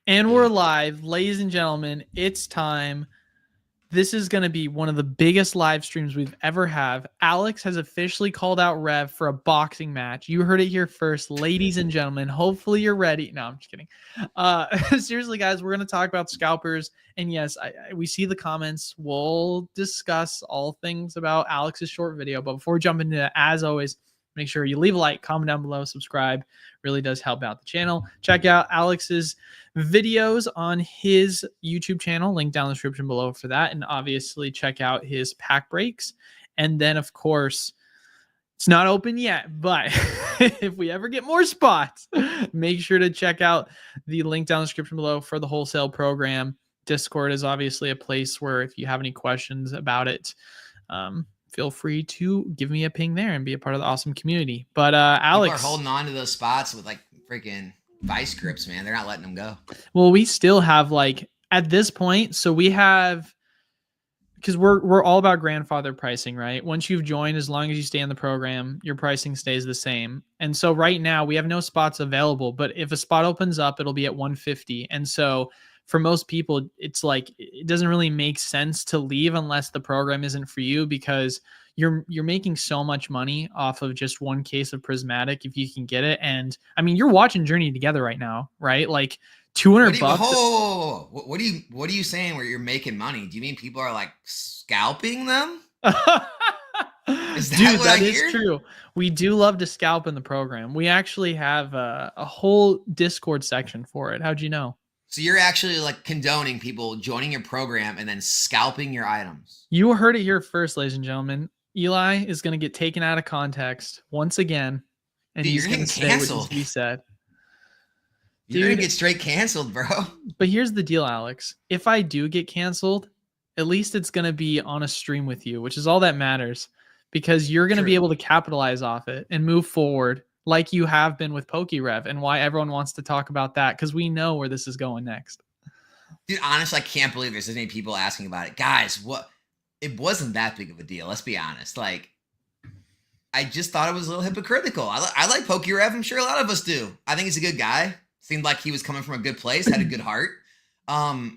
And we're live, ladies and gentlemen. It's time. This is going to be one of the biggest live streams we've ever have. Alex has officially called out Rev for a boxing match. You heard it here first, ladies and gentlemen. Hopefully you're ready. No, I'm just kidding. Seriously, guys, we're going to talk about scalpers. And yes, we see the comments. We'll discuss all things about Alex's short video. But before we jump into it, as always, make sure you leave a like, comment down below, subscribe. Really does help out the channel. Check out Alex's videos on his YouTube channel, link down in the description below for that. And obviously check out his pack breaks. And then, of course, it's not open yet, but if we ever get more spots, make sure to check out the link down in the description below for the wholesale program. Discord is obviously a place where if you have any questions about it, feel free to give me a ping there and be a part of the awesome community. But Alex, people are holding on to those spots with like freaking vice grips, man. They're not letting them go. Well, we still have like at this point, so we have, because we're all about grandfather pricing, right? Once you've joined, as long as you stay in the program, your pricing stays the same. And so right now we have no spots available, but if a spot opens up, it'll be at 150. And so for most people, it's like it doesn't really make sense to leave unless the program isn't for you, because you're making so much money off of just one case of Prismatic if you can get it. And I mean, you're watching Journey together right now, right? Like $200 bucks. What are you saying where you're making money? Do you mean people are like scalping them? Dude, that is true. We do love to scalp in the program. We actually have a whole Discord section for it. How'd you know? So you're actually like condoning people joining your program and then scalping your items. You heard it here first, ladies and gentlemen. Eli is going to get taken out of context once again, and he's going to say what he said. You're going to get straight canceled, bro. But here's the deal, Alex. If I do get canceled, at least it's going to be on a stream with you, which is all that matters, because you're going to be able to capitalize off it and move forward like you have been with PokeRev, and why everyone wants to talk about that, because we know where this is going next. Dude, honestly, I can't believe there's so many people asking about it. Guys, what? It wasn't that big of a deal. Let's be honest. Like, I just thought it was a little hypocritical. I like PokeRev. I'm sure a lot of us do. I think he's a good guy. Seemed like he was coming from a good place, had a good heart. I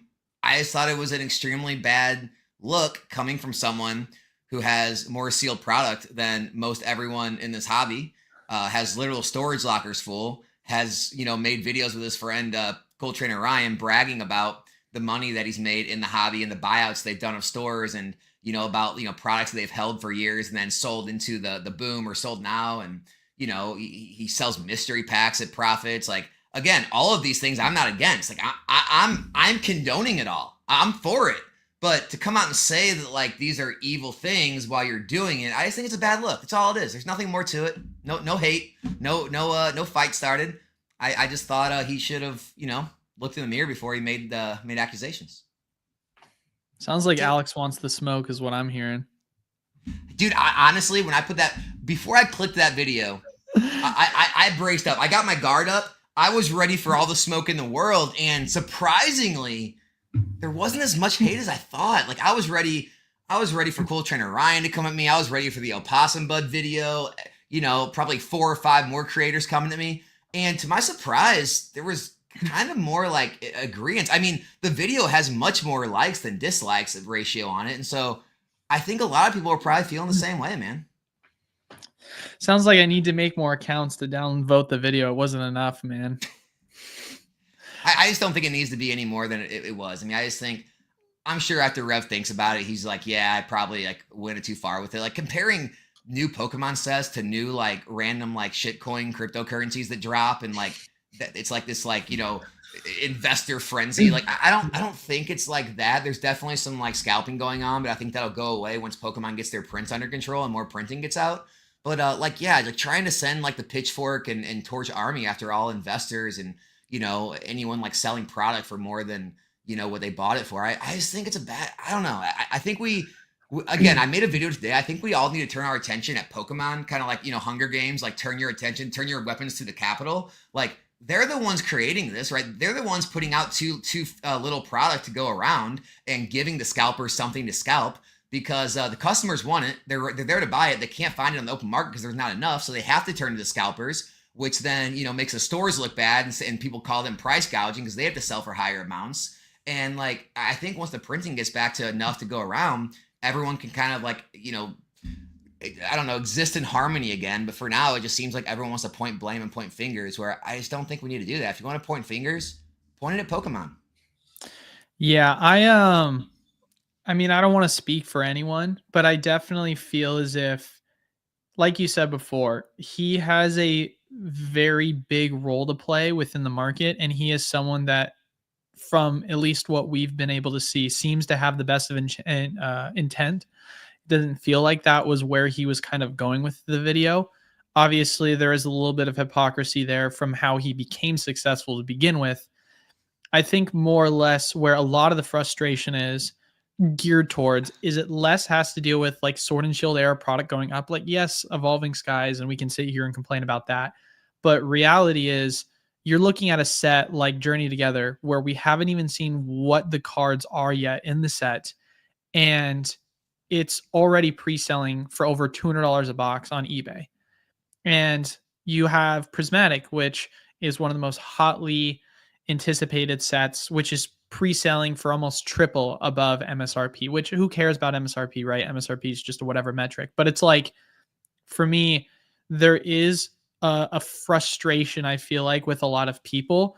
just thought it was an extremely bad look coming from someone who has more sealed product than most everyone in this hobby, has literal storage lockers full, has, made videos with his friend, Cold Trainer Ryan, bragging about the money that he's made in the hobby and the buyouts they've done of stores, and, about, products that they've held for years and then sold into the boom or sold now. And, he sells mystery packs at profits. Like, again, all of these things I'm not against. Like, I'm condoning it all. I'm for it. But to come out and say that like these are evil things while you're doing it, I just think it's a bad look. That's all it is. There's nothing more to it. No hate. No fight started. I just thought he should have, looked in the mirror before he made accusations. Sounds like Alex wants the smoke is what I'm hearing. Dude, honestly, when I put that, before I clicked that video, I braced up. I got my guard up. I was ready for all the smoke in the world. And surprisingly, there wasn't as much hate as I thought. Like, I was ready for Cool Trainer Ryan to come at me. I was ready for the Opossum Bud video. Probably 4 or 5 more creators coming at me. And to my surprise, there was kind of more like agreeance. I mean, the video has much more likes than dislikes ratio on it. And so I think a lot of people are probably feeling the same way, man. Sounds like I need to make more accounts to downvote the video. It wasn't enough, man. I just don't think it needs to be any more than it was. I mean, I just think, I'm sure after Rev thinks about it, he's like, yeah, I probably like went too far with it. Like, comparing new Pokemon sets to new like random like shitcoin cryptocurrencies that drop, and like it's like this like, investor frenzy. Like, I don't think it's like that. There's definitely some like scalping going on, but I think that'll go away once Pokemon gets their prints under control and more printing gets out. But like, yeah, like trying to send like the pitchfork and torch army after all investors and, anyone like selling product for more than, what they bought it for. I just think it's a bad, I don't know. I think again, I made a video today. I think we all need to turn our attention at Pokemon, kind of like, Hunger Games, like turn your weapons to the capital. Like, they're the ones creating this, right? They're the ones putting out too little product to go around and giving the scalpers something to scalp, because the customers want it. They're there to buy it. They can't find it on the open market because there's not enough. So they have to turn to the scalpers, which then, you know, makes the stores look bad, and people call them price gouging because they have to sell for higher amounts. And like, I think once the printing gets back to enough to go around, everyone can kind of like, you know, I don't know, exist in harmony again. But for now, it just seems like everyone wants to point blame and point fingers, where I just don't think we need to do that. If you want to point fingers, point it at Pokemon. Yeah, I mean, I don't want to speak for anyone, but I definitely feel as if, like you said before, he has a very big role to play within the market, and he is someone that, from at least what we've been able to see, seems to have the best of intent. Doesn't feel like that was where he was kind of going with the video. Obviously, there is a little bit of hypocrisy there from how he became successful to begin with. I think more or less where a lot of the frustration is geared towards is it less has to deal with like Sword and Shield era product going up. Like, yes, Evolving Skies, and we can sit here and complain about that. But reality is you're looking at a set like Journey Together where we haven't even seen what the cards are yet in the set. And it's already pre-selling for over $200 a box on eBay. And you have Prismatic, which is one of the most hotly anticipated sets, which is pre-selling for almost triple above MSRP, which who cares about MSRP, right? MSRP is just a whatever metric. But it's like, for me, there is a frustration, I feel like, with a lot of people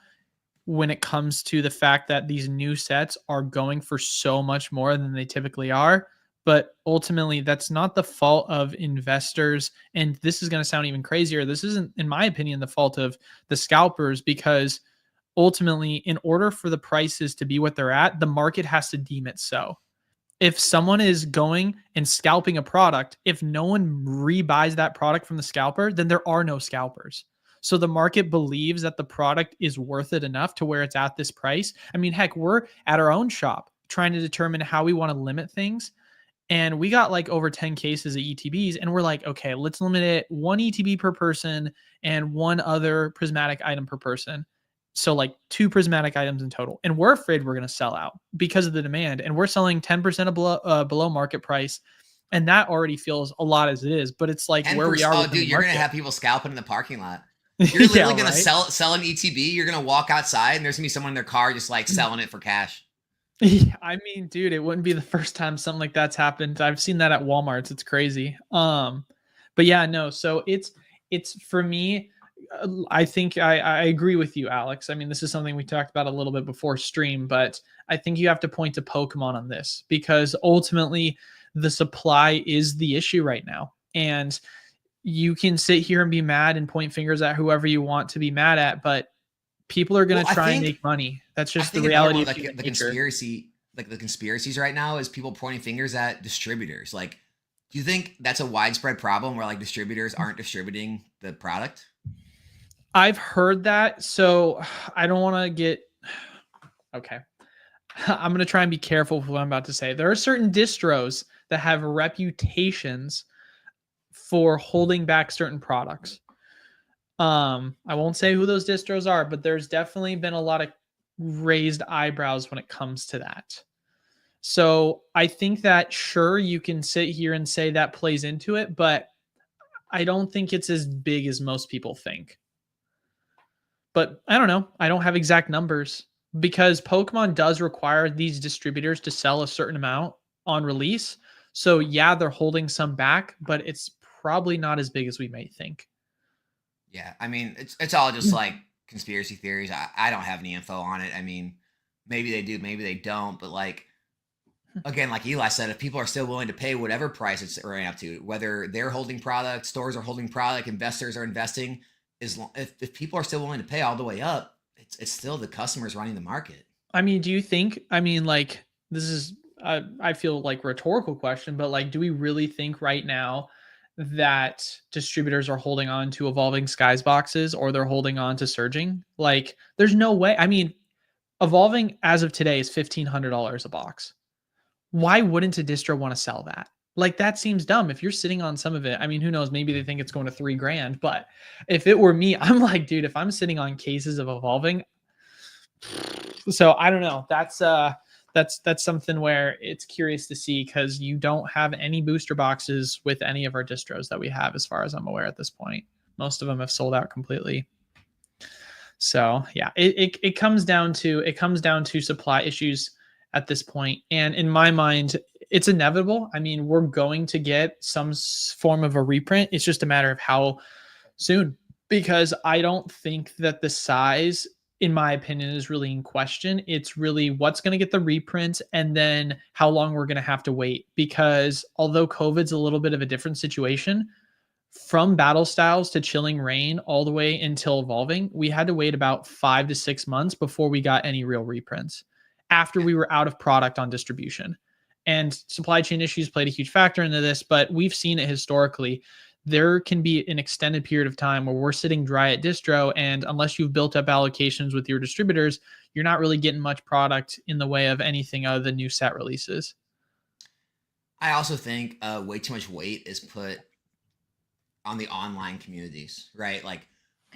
when it comes to the fact that these new sets are going for so much more than they typically are. But ultimately, that's not the fault of investors. And this is going to sound even crazier. This isn't, in my opinion, the fault of the scalpers, because ultimately, in order for the prices to be what they're at, the market has to deem it so. If someone is going and scalping a product, if no one rebuys that product from the scalper, then there are no scalpers. So the market believes that the product is worth it enough to where it's at this price. I mean, heck, we're at our own shop trying to determine how we want to limit things. And we got like over 10 cases of ETBs, and we're like, okay, let's limit it 1 ETB per person and 1 other prismatic item per person. So like 2 prismatic items in total. And we're afraid we're going to sell out because of the demand. And we're selling 10% below market price. And that already feels a lot as it is. But it's like where we are. Oh, dude, you're going to have people scalping in the parking lot. You're literally going to sell an ETB. You're going to walk outside and there's going to be someone in their car just like selling it for cash. Yeah, I mean, dude, it wouldn't be the first time something like that's happened. I've seen that at Walmart's. It's crazy. But yeah, no. So it's for me, I think I agree with you, Alex. I mean, this is something we talked about a little bit before stream, but I think you have to point to Pokemon on this, because ultimately the supply is the issue right now. And you can sit here and be mad and point fingers at whoever you want to be mad at, but people are going to try and make money. That's just the reality. Like the conspiracy, like the conspiracies right now is people pointing fingers at distributors. Like, do you think that's a widespread problem where like distributors aren't distributing the product? I've heard that. So I don't want to get, okay. I'm going to try and be careful with what I'm about to say. There are certain distros that have reputations for holding back certain products. I won't say who those distros are, but there's definitely been a lot of raised eyebrows when it comes to that. So I think that, sure, you can sit here and say that plays into it, but I don't think it's as big as most people think. But I don't know. I don't have exact numbers, because Pokemon does require these distributors to sell a certain amount on release. So yeah, they're holding some back, but it's probably not as big as we might think. Yeah, I mean, it's all just like conspiracy theories. I don't have any info on it. I mean, maybe they do, maybe they don't. But like, again, like Eli said, if people are still willing to pay whatever price it's running up to, whether they're holding product, stores are holding product, investors are investing, if people are still willing to pay all the way up, it's still the customers running the market. I mean, do you think? I mean, like, this is I feel like rhetorical question, but like, do we really think right now that distributors are holding on to Evolving Skies boxes, or they're holding on to Surging? Like, there's no way. I mean, Evolving as of today is $1,500 a box. Why wouldn't a distro want to sell that? Like, that seems dumb. If you're sitting on some of it, I mean, who knows? Maybe they think it's going to $3,000. But if it were me, I'm like, dude, if I'm sitting on cases of Evolving, so I don't know. That's something where it's curious to see, because you don't have any booster boxes with any of our distros that we have, as far as I'm aware at this point. Most of them have sold out completely. So yeah, it comes down to supply issues at this point. And in my mind, it's inevitable. I mean, we're going to get some form of a reprint. It's just a matter of how soon, because I don't think that the size, in my opinion, is really in question. It's really what's going to get the reprints and then how long we're going to have to wait. Because although COVID's a little bit of a different situation, from battle styles to chilling rain all the way until evolving, we had to wait about 5 to 6 months before we got any real reprints after we were out of product on distribution. And supply chain issues played a huge factor into this, but we've seen it historically. There can be an extended period of time where we're sitting dry at distro, and unless you've built up allocations with your distributors, you're not really getting much product in the way of anything other than new set releases. I also think way too much weight is put on the online communities, right? Like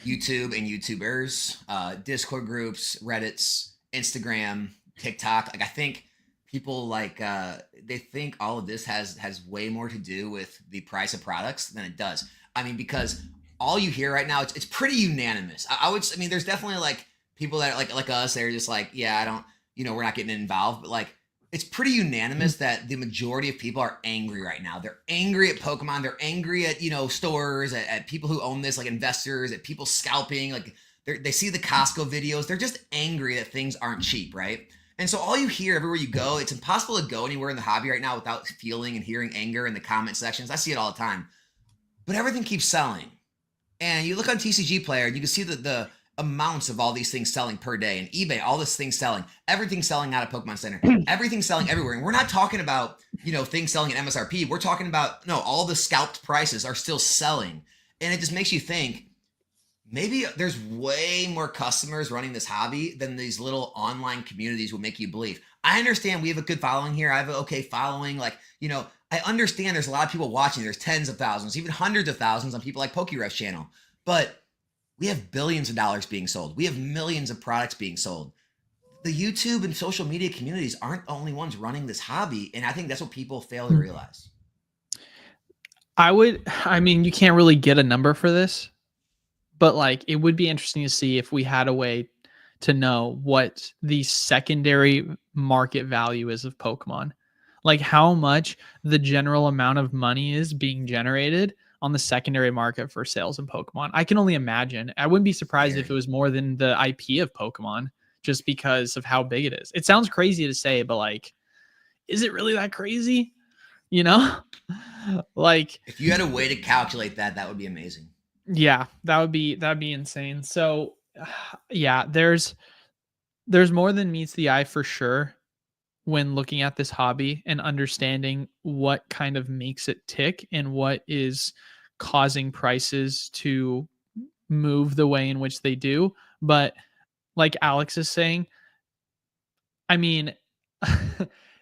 YouTube and YouTubers, Discord groups, Reddits, Instagram, TikTok. Like I think people like they think all of this has way more to do with the price of products than it does. I mean, because all you hear right now, it's pretty unanimous. I mean, there's definitely like people that are like us, they're just like, yeah, I don't, we're not getting involved, but like it's pretty unanimous that the majority of people are angry right now. They're angry at Pokemon. They're angry at, stores, at people who own this, like investors, at people scalping. Like they see the Costco videos. They're just angry that things aren't cheap, right? And so all you hear everywhere you go, it's impossible to go anywhere in the hobby right now without feeling and hearing anger in the comment sections. I see it all the time. But everything keeps selling. And you look on TCG Player and you can see the amounts of all these things selling per day, and eBay, all this things selling, everything's selling out of Pokemon Center, everything's selling everywhere. And we're not talking about, things selling at MSRP. We're talking about, no, all the scalped prices are still selling. And it just makes you think maybe there's way more customers running this hobby than these little online communities will make you believe. I understand we have a good following here. I have an okay following. Like, I understand there's a lot of people watching. There's tens of thousands, even hundreds of thousands on people like PokeRef's channel. But we have billions of dollars being sold. We have millions of products being sold. The YouTube and social media communities aren't the only ones running this hobby. And I think that's what people fail to realize. I mean, you can't really get a number for this, but like it would be interesting to see if we had a way to know what the secondary market value is of Pokemon. Like how much the general amount of money is being generated on the secondary market for sales in Pokemon. I can only imagine. I wouldn't be surprised if it was more than the IP of Pokemon just because of how big it is. It sounds crazy to say, but like, is it really that crazy? Like if you had a way to calculate that, that would be amazing. Yeah, that'd be insane. So yeah, there's more than meets the eye for sure when looking at this hobby and understanding what kind of makes it tick and what is causing prices to move the way in which they do. But like Alex is saying, I mean,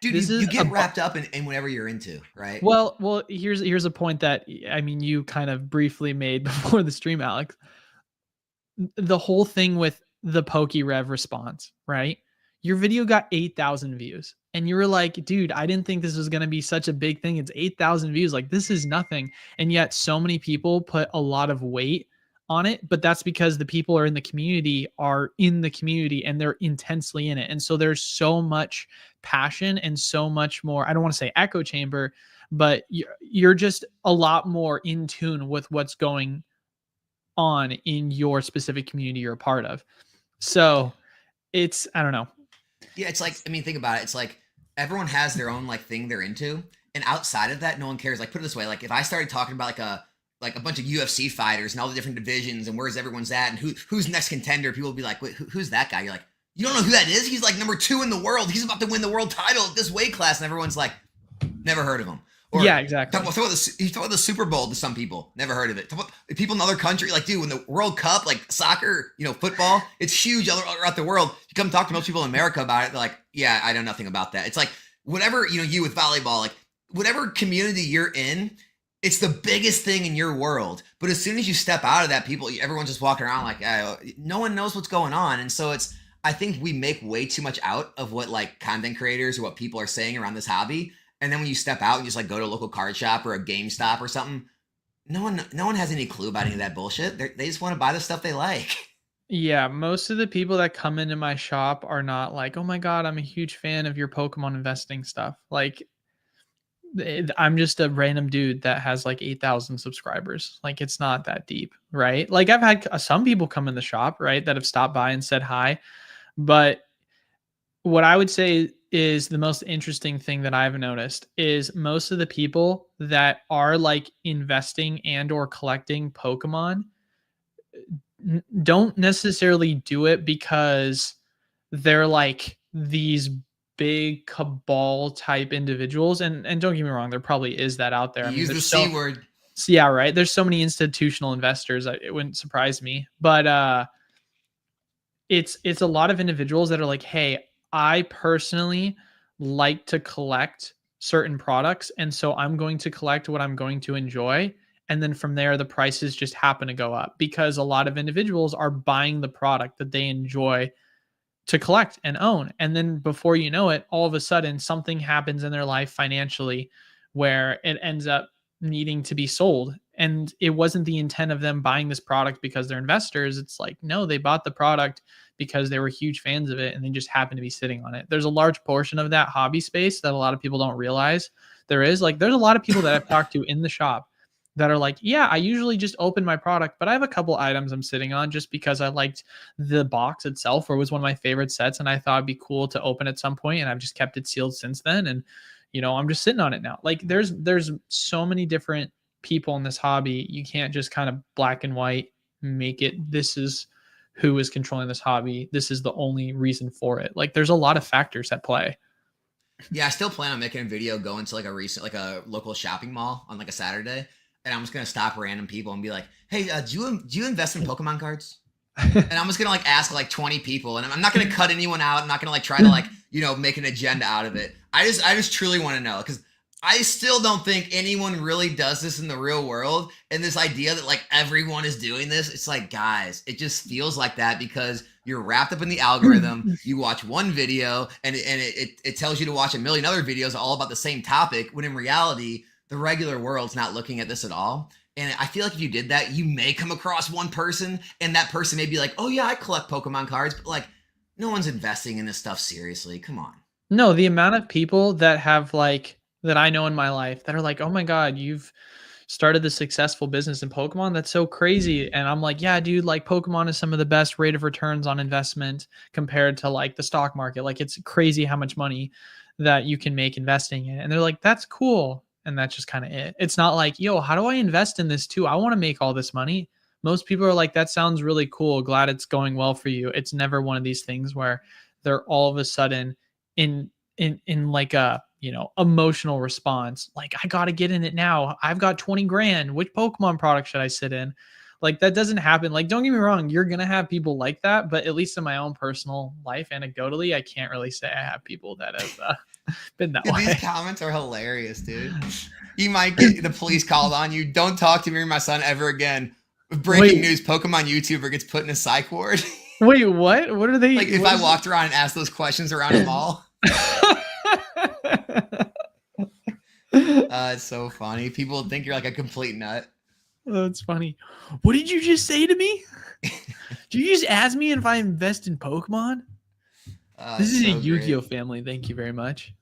dude, you get wrapped up in whatever you're into, right? Well, here's a point that I mean you kind of briefly made before the stream, Alex. The whole thing with the PokeRev response, right? Your video got 8,000 views and you were like, dude, I didn't think this was going to be such a big thing. It's 8,000 views. Like this is nothing. And yet so many people put a lot of weight on it, but that's because the people are in the community and they're intensely in it. And so there's so much passion and so much more, I don't want to say echo chamber, but you're just a lot more in tune with what's going on in your specific community you're a part of. So it's, I don't know. Yeah, it's like, I mean, think about it. It's like everyone has their own like thing they're into. And outside of that, no one cares. Like put it this way, like if I started talking about like a bunch of UFC fighters and all the different divisions and where's everyone's at and who's next contender, people will be like, wait, who's that guy? You're like, you don't know who that is? He's like number 2 in the world. He's about to win the world title at this weight class. And everyone's like, never heard of him. Or yeah, exactly. Talk about the Super Bowl to some people, never heard of it. Talk about people in other country, like, dude, when the World Cup, like soccer, football, it's huge all around the world. You come talk to most people in America about it, they're like, yeah, I know nothing about that. It's like whatever, you with volleyball, like whatever community you're in, it's the biggest thing in your world. But as soon as you step out of that, everyone's just walking around like, no one knows what's going on. And so I think we make way too much out of what like content creators or what people are saying around this hobby. And then when you step out and just like go to a local card shop or a GameStop or something, No one has any clue about any of that bullshit. They just want to buy the stuff they like. Yeah, most of the people that come into my shop are not like, "Oh my god, I'm a huge fan of your Pokemon investing stuff." Like, I'm just a random dude that has like 8,000 subscribers. Like, it's not that deep, right? Like, I've had some people come in the shop, right, that have stopped by and said hi, but what I would say is the most interesting thing that I've noticed is most of the people that are like investing and or collecting Pokemon don't necessarily do it because they're like these big cabal type individuals, and don't get me wrong, there probably is that out there. You I mean, use the there's C word. yeah, right, there's so many institutional investors, it wouldn't surprise me, but it's a lot of individuals that are like, hey, I personally like to collect certain products, and so I'm going to collect what I'm going to enjoy, and then from there the prices just happen to go up because a lot of individuals are buying the product that they enjoy to collect and own. And then before you know it, all of a sudden something happens in their life financially where it ends up needing to be sold. And it wasn't the intent of them buying this product because they're investors. It's like, no, they bought the product because they were huge fans of it and they just happen to be sitting on it. There's a large portion of that hobby space that a lot of people don't realize there is. Like, there's a lot of people that I've talked to in the shop that are like, yeah, I usually just open my product, but I have a couple items I'm sitting on just because I liked the box itself or was one of my favorite sets and I thought it'd be cool to open at some point, and I've just kept it sealed since then, and I'm just sitting on it now. Like, there's so many different people in this hobby. You can't just kind of black and white make it this is who is controlling this hobby. This is the only reason for it. Like, there's a lot of factors at play. Yeah, I still plan on making a video going to like a local shopping mall on like a Saturday, and I'm just gonna stop random people and be like, "Hey, do you invest in Pokemon cards?" And I'm just gonna like ask like 20 people, and I'm not gonna cut anyone out. I'm not gonna like try to like make an agenda out of it. I just truly want to know, because I still don't think anyone really does this in the real world. And this idea that like everyone is doing this, it's like, guys, it just feels like that because you're wrapped up in the algorithm. You watch one video and it tells you to watch a million other videos all about the same topic, when in reality, the regular world's not looking at this at all. And I feel like if you did that, you may come across one person and that person may be like, oh yeah, I collect Pokemon cards, but like no one's investing in this stuff seriously. Come on. No, the amount of people that have like that I know in my life that are like, "Oh my god, you've started this successful business in Pokemon. That's so crazy." And I'm like, "Yeah, dude, like Pokemon is some of the best rate of returns on investment compared to like the stock market. Like, it's crazy how much money that you can make investing in it." And they're like, "That's cool." And that's just kind of it. It's not like, "Yo, how do I invest in this too? I want to make all this money." Most people are like, "That sounds really cool. Glad it's going well for you." It's never one of these things where they're all of a sudden in in like a emotional response, like, I gotta get in it now, I've got 20 grand, which Pokemon product should I sit in? Like, that doesn't happen. Like, don't get me wrong, you're gonna have people like that, but at least in my own personal life, anecdotally, I can't really say I have people that have been that Dude, way. these comments are hilarious, dude. You might get the police called on you. Don't talk to me or my son ever again. Breaking news: Pokemon YouTuber gets put in a psych ward. Wait, what are they Like if I walked around and asked those questions around a mall. It's so funny. People think you're like a complete nut. That's funny. What did you just say to me? Did you just ask me if I invest in Pokemon? This is so a Yu-Gi-Oh family. Thank you very much.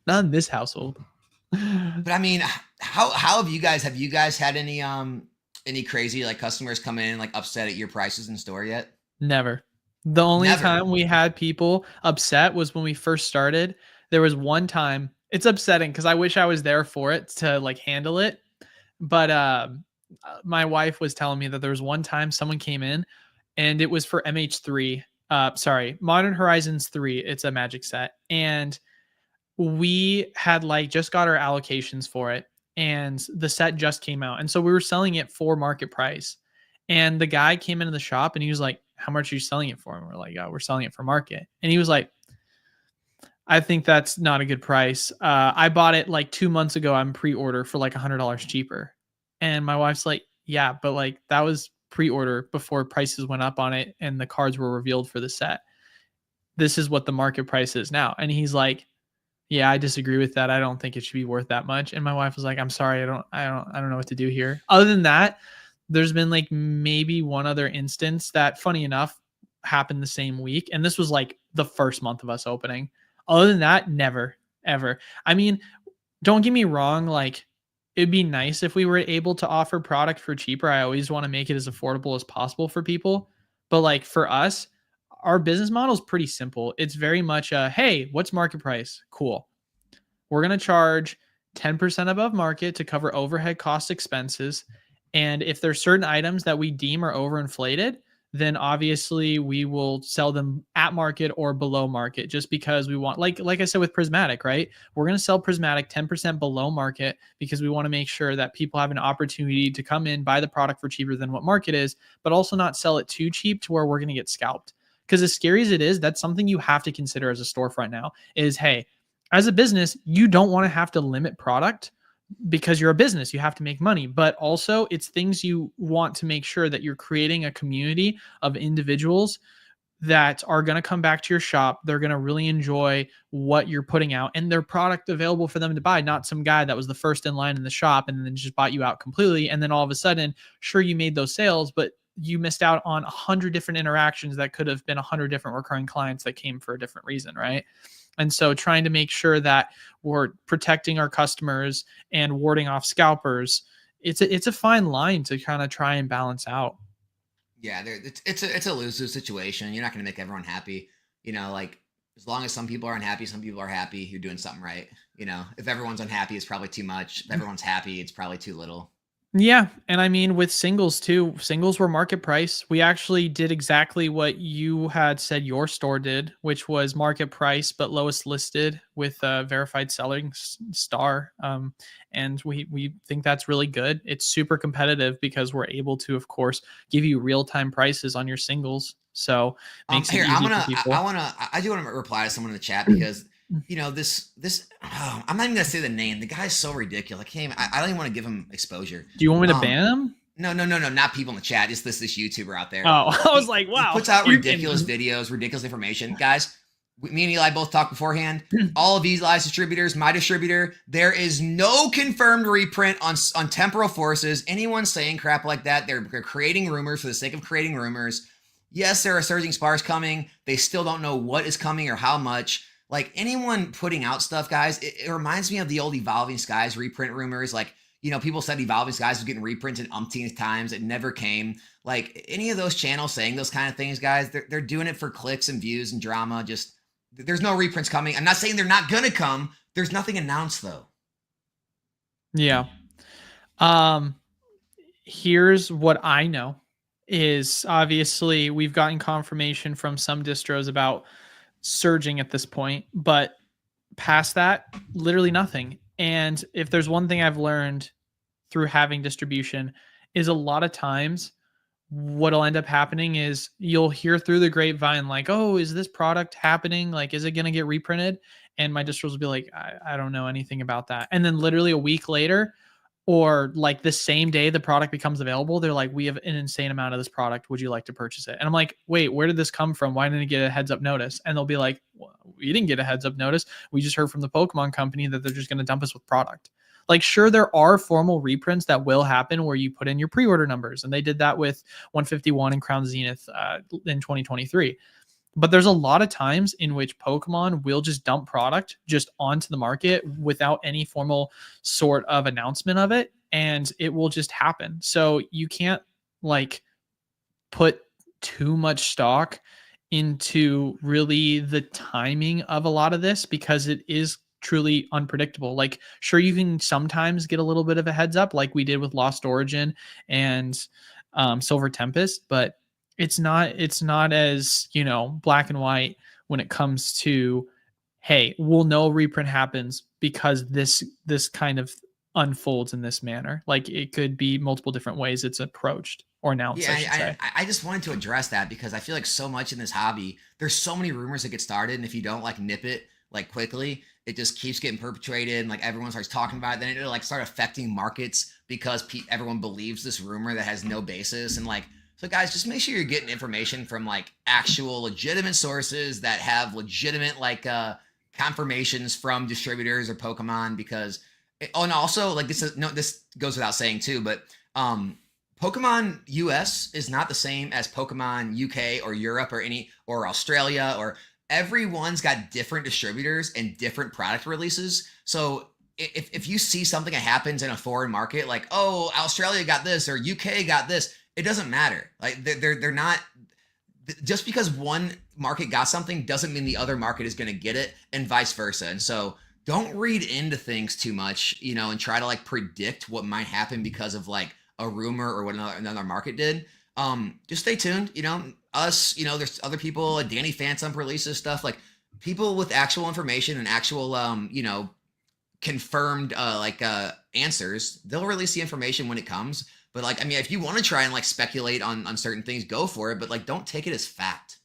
Not in this household. But I mean, how have you guys had any crazy like customers come in like upset at your prices in store yet? Never. The only time we had people upset was when we first started. There was one time, it's upsetting because I wish I was there for it to like handle it. But my wife was telling me that there was one time someone came in and it was for MH3. Sorry, Modern Horizons 3. It's a Magic set. And we had like just got our allocations for it. And the set just came out. And so we were selling it for market price. And the guy came into the shop and he was like, "How much are you selling it for?" And we're like, "Yeah, we're selling it for market." And he was like, "I think that's not a good price. I bought it like 2 months ago. I'm pre-order for like $100 cheaper." And my wife's like, "Yeah, but like that was pre-order before prices went up on it and the cards were revealed for the set. This is what the market price is now." And he's like, Yeah, I disagree with that. I don't think it should be worth that much. And my wife was like, "I'm sorry, I don't know what to do here." Other than that, there's been like maybe one other instance that, funny enough, happened the same week, and this was like the first month of us opening. Other than that, never, ever. I mean, don't get me wrong, like it'd be nice if we were able to offer product for cheaper. I always want to make it as affordable as possible for people. But like for us, our business model is pretty simple. It's very much hey, what's market price? Cool. We're going to charge 10% above market to cover overhead cost expenses. And if there's certain items that we deem are overinflated, then obviously we will sell them at market or below market, just because we want, like I said with Prismatic, right? We're going to sell Prismatic 10% below market because we want to make sure that people have an opportunity to come in, buy the product for cheaper than what market is, but also not sell it too cheap to where we're going to get scalped. Because as scary as it is, that's something you have to consider as a storefront now is, hey, as a business, you don't want to have to limit product because you're a business, you have to make money, but also it's things you want to make sure that you're creating a community of individuals that are going to come back to your shop. They're going to really enjoy what you're putting out and their product available for them to buy, not some guy that was the first in line in the shop and then just bought you out completely. And then all of a sudden, sure, you made those sales, but you missed out on 100 different interactions that could have been 100 different recurring clients that came for a different reason, right? And so trying to make sure that we're protecting our customers and warding off scalpers, it's a fine line to kind of try and balance out. Yeah, it's a lose-lose situation. You're not going to make everyone happy. Like as long as some people are unhappy, some people are happy. You're doing something right. If everyone's unhappy, it's probably too much. If everyone's happy, it's probably too little. Yeah, and I mean with singles too, singles were market price. We actually did exactly what you had said your store did, which was market price but lowest listed with a verified selling star. And we think that's really good. It's super competitive because we're able to, of course, give you real time prices on your singles. So makes it Here easy for people. I do want to reply to someone in the chat because I'm not even gonna say the name. The guy's so ridiculous. I don't even want to give him exposure. Do you want me to ban them? No, not people in the chat. Just this YouTuber out there. Oh, I was like, wow. He puts out ridiculous videos, ridiculous information. Guys, me and Eli both talked beforehand. All of Eli's distributors, my distributor, there is no confirmed reprint on temporal forces. Anyone saying crap like that, they're creating rumors for the sake of creating rumors. Yes, there are surging spars coming. They still don't know what is coming or how much. Like anyone putting out stuff, guys, it reminds me of the old Evolving Skies reprint rumors. Like, people said Evolving Skies was getting reprinted umpteen times. It never came. Like any of those channels saying those kind of things, guys, they're doing it for clicks and views and drama. Just there's no reprints coming. I'm not saying they're not going to come. There's nothing announced though. Yeah. Here's what I know is obviously we've gotten confirmation from some distros about surging at this point, but past that, literally nothing. And if there's one thing I've learned through having distribution is a lot of times what'll end up happening is you'll hear through the grapevine like, oh, is this product happening? Like, is it going to get reprinted? And my distros will be like, I don't know anything about that. And then literally a week later, or like the same day the product becomes available, they're like, we have an insane amount of this product. Would you like to purchase it? And I'm like, wait, where did this come from? Why didn't it get a heads up notice? And they'll be like, well, we didn't get a heads up notice. We just heard from the Pokemon company that they're just going to dump us with product. Like, sure, there are formal reprints that will happen where you put in your pre-order numbers. And they did that with 151 and Crown Zenith in 2023. But there's a lot of times in which Pokemon will just dump product just onto the market without any formal sort of announcement of it. And it will just happen. So you can't like put too much stock into really the timing of a lot of this because it is truly unpredictable. Like, sure, you can sometimes get a little bit of a heads up like we did with Lost Origin and Silver Tempest, but it's not as, black and white when it comes to, hey, we'll know reprint happens because this kind of unfolds in this manner. Like it could be multiple different ways it's approached or announced. Yeah, I just wanted to address that because I feel like so much in this hobby, there's so many rumors that get started, and if you don't like nip it like quickly, it just keeps getting perpetuated, and like everyone starts talking about it. Then it'll like start affecting markets because everyone believes this rumor that has no basis. And like, so guys, just make sure you're getting information from like actual legitimate sources that have legitimate like confirmations from distributors or Pokemon because and also like this goes without saying too, but Pokemon US is not the same as Pokemon UK or Europe or Australia, or everyone's got different distributors and different product releases. So if you see something that happens in a foreign market, like, oh, Australia got this or UK got this, it doesn't matter. Like they're not, just because one market got something doesn't mean the other market is going to get it, and vice versa. And so don't read into things too much, and try to like predict what might happen because of like a rumor or what another market did. Just stay tuned. Us, there's other people, Danny Phantom releases stuff, like people with actual information and actual, confirmed answers. They'll release the information when it comes. But like, I mean, if you want to try and like speculate on certain things, go for it. But like, don't take it as fact.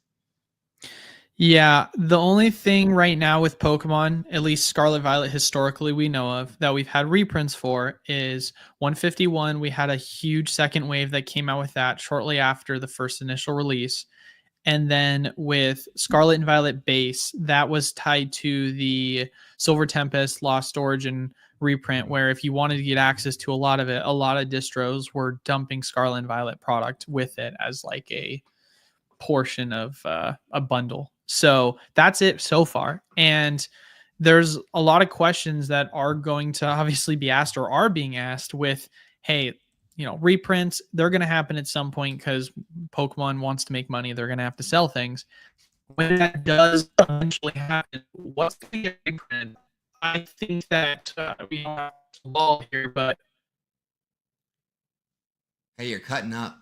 Yeah, the only thing right now with Pokemon, at least Scarlet Violet historically we know of, that we've had reprints for is 151. We had a huge second wave that came out with that shortly after the first initial release. And then with Scarlet and Violet base, that was tied to the Silver Tempest Lost Origin reprint, where if you wanted to get access to a lot of it, a lot of distros were dumping Scarlet and Violet product with it as like a portion of a bundle. So that's it so far. And there's a lot of questions that are going to obviously be asked or are being asked with, hey, reprints, they're going to happen at some point because Pokemon wants to make money. They're going to have to sell things. When that does eventually happen, what's going to get reprinted? I think that we don't have a ball here, but hey, you're cutting up.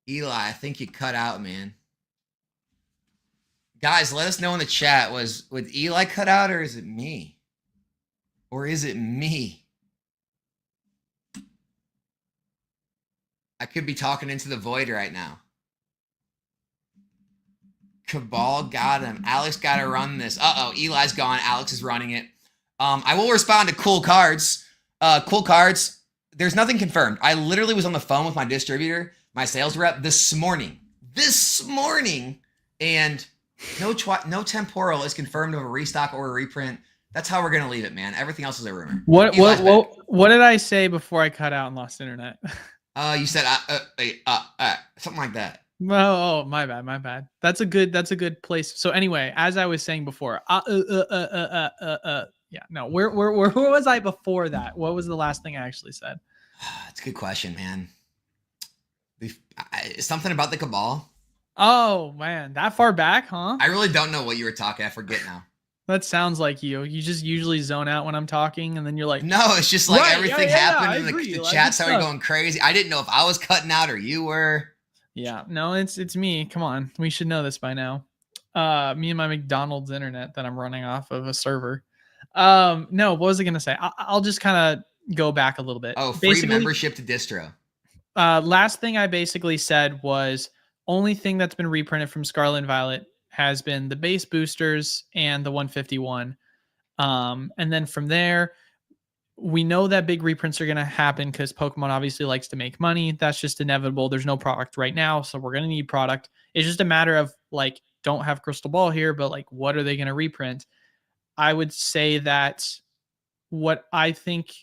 Eli, I think you cut out, man. Guys, let us know in the chat. Would Eli cut out, or is it me? Or is it me? I could be talking into the void right now. Cabal got him. Alex got to run this. Uh-oh, Eli's gone. Alex is running it. I will respond to Cool Cards. Cool Cards, there's nothing confirmed. I literally was on the phone with my distributor, my sales rep, this morning, and no temporal is confirmed of a restock or a reprint. That's how we're gonna leave it, man. Everything else is a rumor. What did I say before I cut out and lost internet? You said something like that. Oh, my bad. That's a good place. So anyway, as I was saying before, yeah, no, where was I before that? What was the last thing I actually said? That's a good question, man. Something about the Cabal. Oh man, that far back, huh? I really don't know what you were talking. I forget now. That sounds like you. You just usually zone out when I'm talking, and then you're like, no, it's just like everything happened, and the chat started going crazy. I didn't know if I was cutting out or you were. Yeah, no, it's me. Come on, we should know this by now. Me and my McDonald's internet that I'm running off of a server. No, what was I gonna say? I'll just kind of go back a little bit. Oh, free membership to distro. Last thing I basically said was only thing that's been reprinted from Scarlet and Violet has been the base boosters and the 151. And then from there, we know that big reprints are going to happen because Pokemon obviously likes to make money. That's just inevitable. There's no product right now, so we're going to need product. It's just a matter of like, don't have crystal ball here, but like, what are they going to reprint? I would say that what I think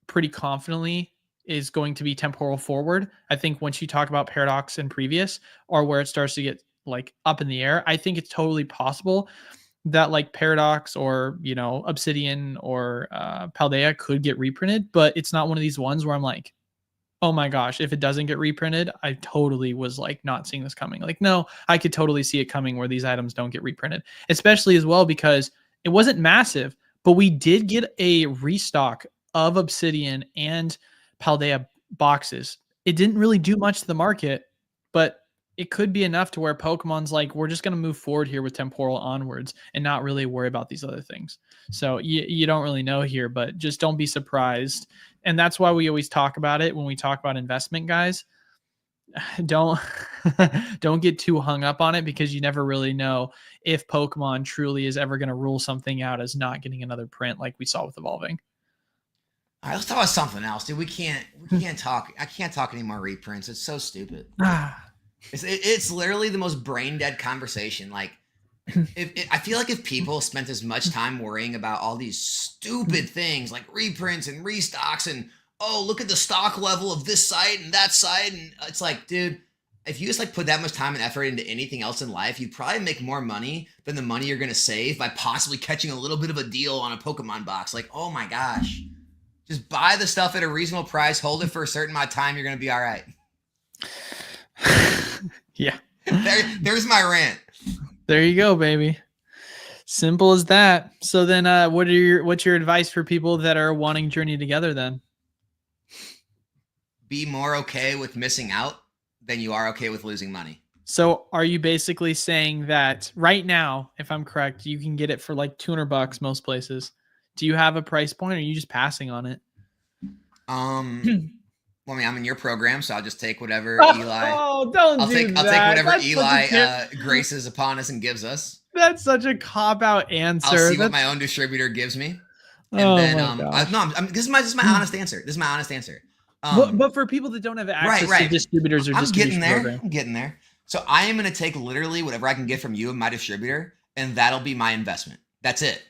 pretty confidently is going to be temporal forward. I think once you talk about Paradox and previous, or where it starts to get like up in the air, I think it's totally possible that like Paradox or, Obsidian or Paldea could get reprinted, but it's not one of these ones where I'm like, oh my gosh, if it doesn't get reprinted, I totally was like not seeing this coming. Like, no, I could totally see it coming where these items don't get reprinted, especially as well because it wasn't massive, but we did get a restock of Obsidian and Paldea boxes. It didn't really do much to the market, but it could be enough to where Pokemon's like, we're just going to move forward here with temporal onwards and not really worry about these other things. So you don't really know here, but just don't be surprised. And that's why we always talk about it when we talk about investment, guys. Don't get too hung up on it because you never really know if Pokemon truly is ever going to rule something out as not getting another print like we saw with Evolving. All right, let's talk about something else, dude. We can't talk. I can't talk any more reprints. It's so stupid. It's literally the most brain dead conversation. Like, I feel like if people spent as much time worrying about all these stupid things like reprints and restocks and oh, look at the stock level of this site and that site, and it's like, dude, if you just like put that much time and effort into anything else in life, you'd probably make more money than the money you're gonna save by possibly catching a little bit of a deal on a Pokemon box. Like, oh my gosh, just buy the stuff at a reasonable price, hold it for a certain amount of time, you're gonna be all right. Yeah. There's my rant. There you go, baby. Simple as that. So then what's your advice for people that are wanting Journey together then? Be more okay with missing out than you are okay with losing money. So are you basically saying that right now, if I'm correct, you can get it for like $200 most places? Do you have a price point or are you just passing on it? Well, I mean, I'm in your program, so I'll just take whatever Eli. Oh, don't I'll do take that. whatever That's Eli graces upon us and gives us. That's such a cop-out answer. I'll see what my own distributor gives me, and oh then my gosh. this is my honest answer. This is my honest answer. But for people that don't have access to distributors or distribution program. I'm getting there. So I am going to take literally whatever I can get from you and my distributor, and that'll be my investment. That's it.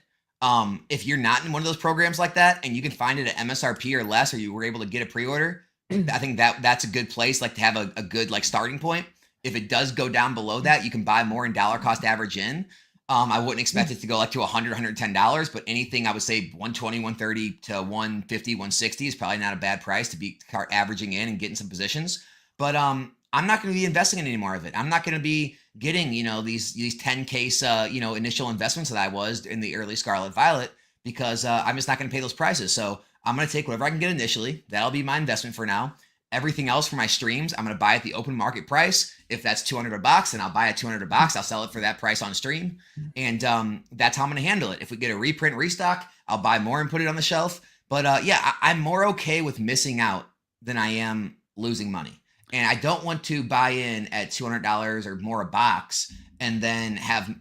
If you're not in one of those programs like that, and you can find it at MSRP or less, or you were able to get a pre-order, I think that's a good place, like to have a good like starting point. If it does go down below that, you can buy more in dollar cost average in. I wouldn't expect it to go like to $100, $110, but anything I would say 120, 130 to 150, 160 is probably not a bad price to be averaging in and getting some positions. But I'm not going to be investing in any more of it. I'm not going to be getting, these 10 case, initial investments that I was in the early Scarlet Violet because I'm just not going to pay those prices. So I'm going to take whatever I can get initially. That'll be my investment for now. Everything else for my streams, I'm going to buy at the open market price. If that's $200, then I'll buy at $200. I'll sell it for that price on stream. And that's how I'm going to handle it. If we get a reprint restock, I'll buy more and put it on the shelf. But I'm more okay with missing out than I am losing money. And I don't want to buy in at $200 or more a box and then have,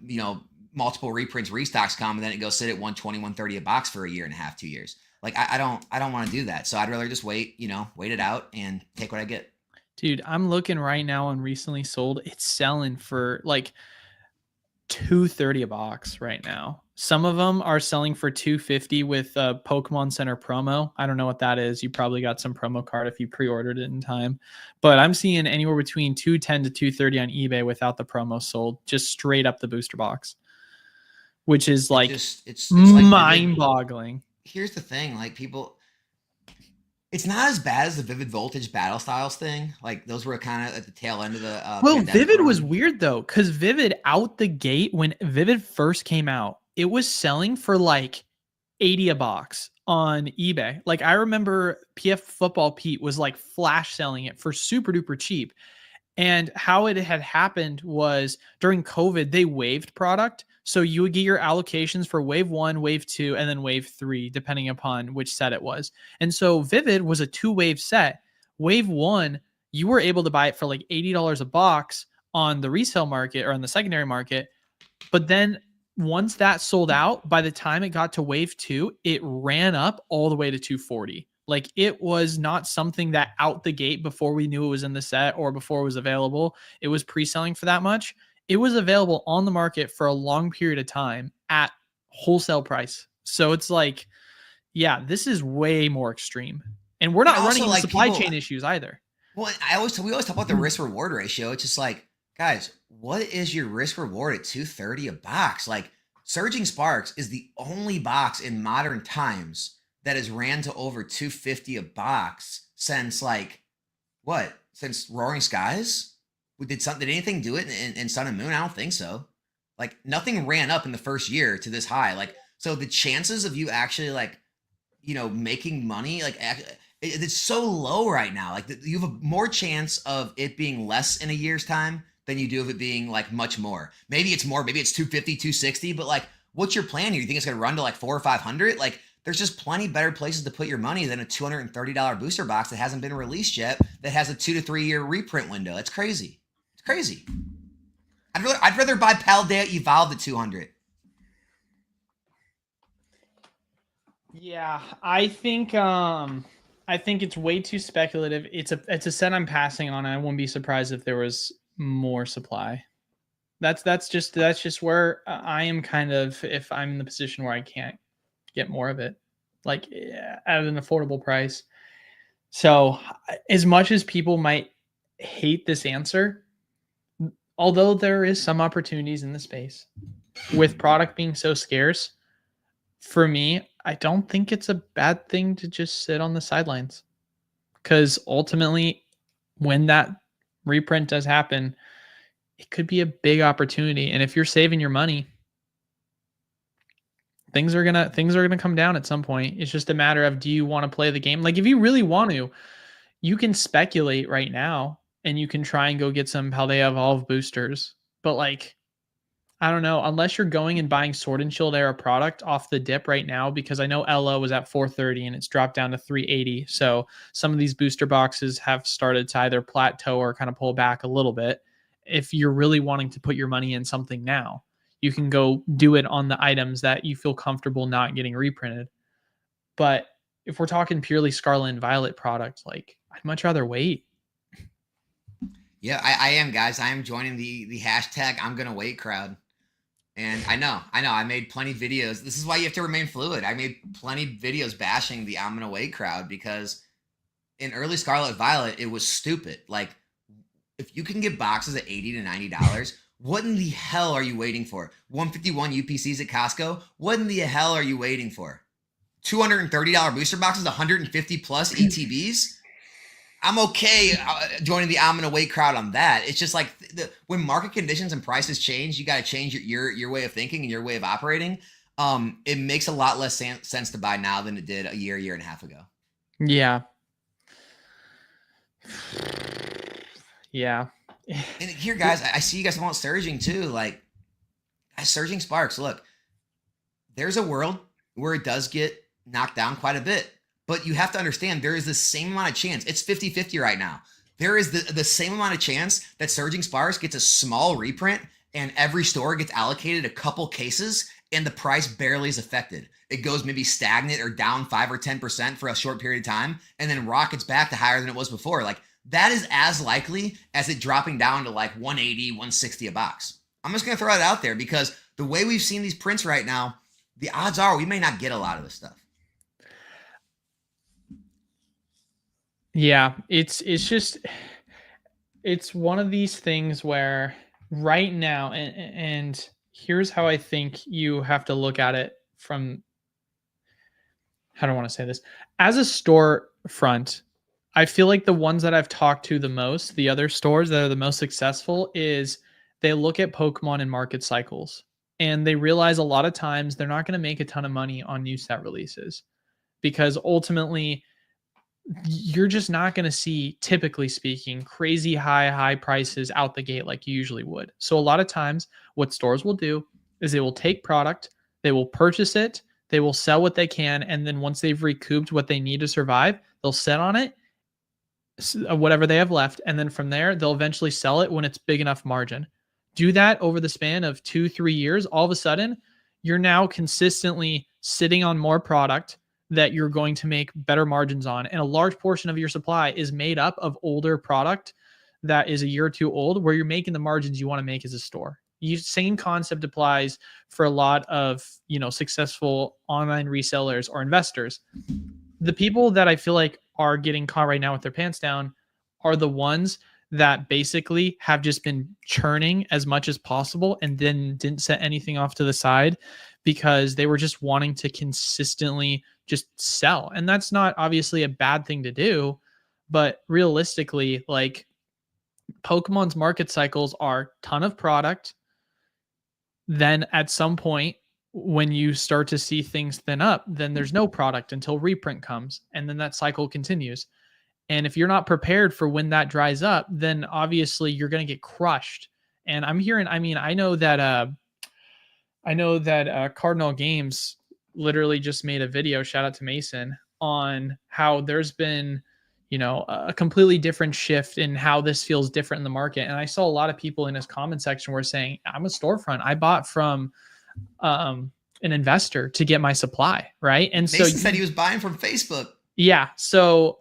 multiple reprints, restocks come, and then it goes sit at 120, 130 a box for a year and a half, 2 years. Like I don't want to do that. So I'd rather just wait it out and take what I get. Dude, I'm looking right now on recently sold. It's selling for like $230 a box right now. Some of them are selling for $250 with a Pokemon Center promo. I don't know what that is. You probably got some promo card if you pre-ordered it in time. But I'm seeing anywhere between $210 to $230 on eBay without the promo sold, just straight up the booster box, which is like it's mind-boggling. Here's the thing, like people, it's not as bad as the Vivid Voltage Battle Styles thing. Like those were kind of at the tail end of the Vivid run. Was weird though, because Vivid out the gate, when Vivid first came out, it was selling for like 80 a box on eBay. Like I remember PF Football Pete was like flash selling it for super duper cheap. And how it had happened was during COVID, they waived product. So you would get your allocations for wave 1, wave 2, and then wave 3, depending upon which set it was. And so Vivid was a 2-wave set. Wave 1, you were able to buy it for like $80 a box on the resale market or on the secondary market. But then once that sold out, by the time it got to wave 2, it ran up all the way to $240. Like it was not something that out the gate before we knew it was in the set or before it was available, it was pre-selling for that much. It was available on the market for a long period of time at wholesale price. So it's like, yeah, this is way more extreme. And we're not running into supply chain issues either. Well, we always talk about the risk reward ratio. It's just like, guys, what is your risk reward at $230 a box? Like Surging Sparks is the only box in modern times that has ran to over $250 a box since since Roaring Skies? Did anything do it in Sun and Moon? I don't think so. Like nothing ran up in the first year to this high. Like, so the chances of you actually making money, like it's so low right now. Like you have a more chance of it being less in a year's time than you do of it being like much more. Maybe it's more, maybe it's 250, 260, but like, what's your plan here? You think it's going to run to like 400 or 500? Like there's just plenty better places to put your money than a $230 booster box that hasn't been released yet, that has a 2 to 3 year reprint window. That's crazy. Crazy. I'd rather buy Paldea Evolve at 200. Yeah, I think it's way too speculative. It's a set I'm passing on. I wouldn't be surprised if there was more supply. That's just where I am kind of, if I'm in the position where I can't get more of it, like at an affordable price. So as much as people might hate this answer, although there is some opportunities in the space with product being so scarce, for me, I don't think it's a bad thing to just sit on the sidelines. Because ultimately, when that reprint does happen, it could be a big opportunity. And if you're saving your money, things are gonna come down at some point. It's just a matter of, do you want to play the game? Like if you really want to, you can speculate right now and you can try and go get some Paldea Evolve boosters. But like, I don't know, unless you're going and buying Sword and Shield era product off the dip right now, because I know LO was at 430 and it's dropped down to 380. So some of these booster boxes have started to either plateau or kind of pull back a little bit. If you're really wanting to put your money in something now, you can go do it on the items that you feel comfortable not getting reprinted. But if we're talking purely Scarlet and Violet product, like I'd much rather wait. Yeah, I am, guys. I am joining the hashtag I'm gonna wait crowd. And I know. I made plenty videos. This is why you have to remain fluid. I made plenty videos bashing the I'm gonna wait crowd because in early Scarlet Violet, it was stupid. Like, if you can get boxes at $80 to $90, what in the hell are you waiting for? 151 UPCs at Costco? What in the hell are you waiting for? $230 booster boxes, 150 plus ETBs? I'm okay joining the I'm gonna wait crowd on that. It's just like when market conditions and prices change, you got to change your way of thinking and your way of operating. It makes a lot less sense to buy now than it did a year and a half ago. Yeah. Yeah. And here, guys, I see you guys want surging too. Like, surging sparks. Look, there's a world where it does get knocked down quite a bit. But you have to understand, there is the same amount of chance. It's 50-50 right now. There is the same amount of chance that Surging Sparks gets a small reprint and every store gets allocated a couple cases and the price barely is affected. It goes maybe stagnant or down 5 or 10% for a short period of time and then rockets back to higher than it was before. Like, that is as likely as it dropping down to like 180, 160 a box. I'm just going to throw it out there because the way we've seen these prints right now, the odds are we may not get a lot of this stuff. Yeah, it's one of these things where right now, and here's how I think you have to look at it from, how do I want to say this? As a store front, I feel like the ones that I've talked to the most, the other stores that are the most successful, is they look at Pokemon and market cycles and they realize a lot of times they're not going to make a ton of money on new set releases because ultimately you're just not going to see, typically speaking, crazy high prices out the gate like you usually would. So a lot of times what stores will do is they will take product, they will purchase it, they will sell what they can, and then once they've recouped what they need to survive, they'll sit on it, whatever they have left, and then from there, they'll eventually sell it when it's big enough margin. Do that over the span of 2-3 years, all of a sudden, you're now consistently sitting on more product that you're going to make better margins on. And a large portion of your supply is made up of older product that is a year or two old, where you're making the margins you want to make as a store. Same concept applies for a lot of, successful online resellers or investors. The people that I feel like are getting caught right now with their pants down are the ones that basically have just been churning as much as possible and then didn't set anything off to the side because they were just wanting to consistently just sell. And that's not obviously a bad thing to do, but realistically, like, Pokemon's market cycles are ton of product. Then at some point, when you start to see things thin up, then there's no product until reprint comes. And then that cycle continues. And if you're not prepared for when that dries up, then obviously you're going to get crushed. And I know that Cardinal Games literally just made a video, shout out to Mason, on how there's been, a completely different shift in how this feels different in the market. And I saw a lot of people in his comment section were saying, I'm a storefront. I bought from an investor to get my supply. Right. And Mason said he was buying from Facebook. Yeah. So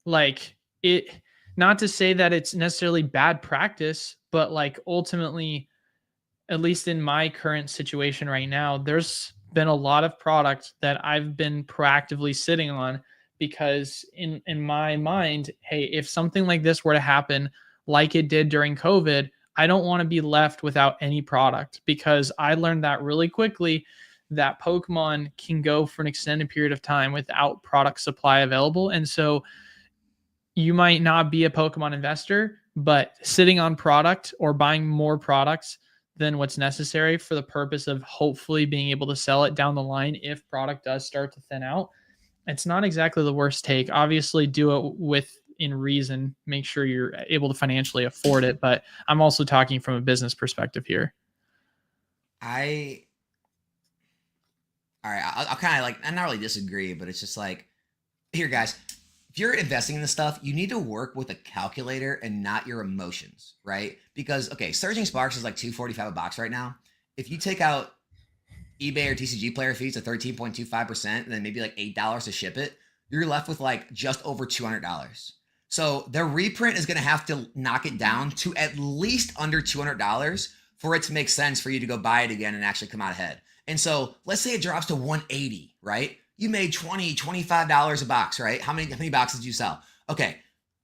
like not to say that it's necessarily bad practice, but like ultimately, at least in my current situation right now, there's been a lot of product that I've been proactively sitting on because in my mind, hey, if something like this were to happen like it did during COVID, I don't want to be left without any product because I learned that really quickly that Pokemon can go for an extended period of time without product supply available. And so you might not be a Pokemon investor, but sitting on product or buying more products than what's necessary for the purpose of hopefully being able to sell it down the line if product does start to thin out, it's not exactly the worst take. Obviously, do it within reason. Make sure you're able to financially afford it. But I'm also talking from a business perspective here. All right, I'll kind of like, I not really disagree, but it's just like, here, guys, if you're investing in this stuff, you need to work with a calculator and not your emotions, right? Because, okay, Surging Sparks is like $2.45 a box right now. If you take out eBay or TCG player fees of 13.25% and then maybe like $8 to ship it, you're left with like just over $200. So their reprint is going to have to knock it down to at least under $200 for it to make sense for you to go buy it again and actually come out ahead. And so let's say it drops to 180, right? You made $20, $25 a box, right? How many boxes do you sell? Okay,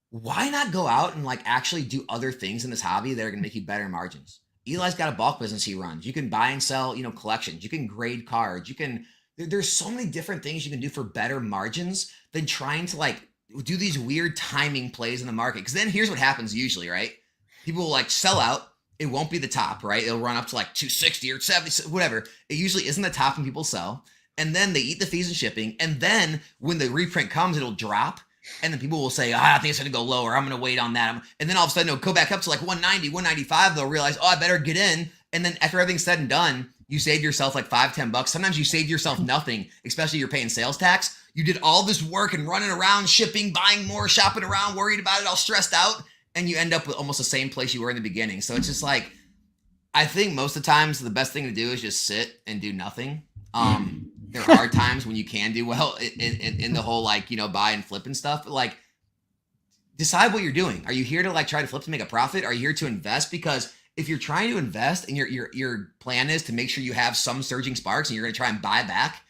why not go out and like actually do other things in this hobby that are going to make you better margins? Eli's got a bulk business he runs. You can buy and sell, collections. You can grade cards. There's so many different things you can do for better margins than trying to like do these weird timing plays in the market. Because then here's what happens usually, right? People will like sell out. It won't be the top, right? It'll run up to like 260 or 70, whatever. It usually isn't the top when people sell. And then they eat the fees and shipping. And then when the reprint comes, it'll drop. And then people will say, I think it's going to go lower. I'm going to wait on that. And then all of a sudden it'll go back up to like 190, 195. They'll realize, I better get in. And then after everything's said and done, you saved yourself like $5-10. Sometimes you saved yourself nothing, especially you're paying sales tax. You did all this work and running around, shipping, buying more, shopping around, worried about it, all stressed out. And you end up with almost the same place you were in the beginning. So it's just like, I think most of the times the best thing to do is just sit and do nothing. There are times when you can do well in the whole like, buy and flip and stuff. But like, decide what you're doing. Are you here to like try to flip to make a profit? Are you here to invest? Because if you're trying to invest and your plan is to make sure you have some surging sparks and you're going to try and buy back,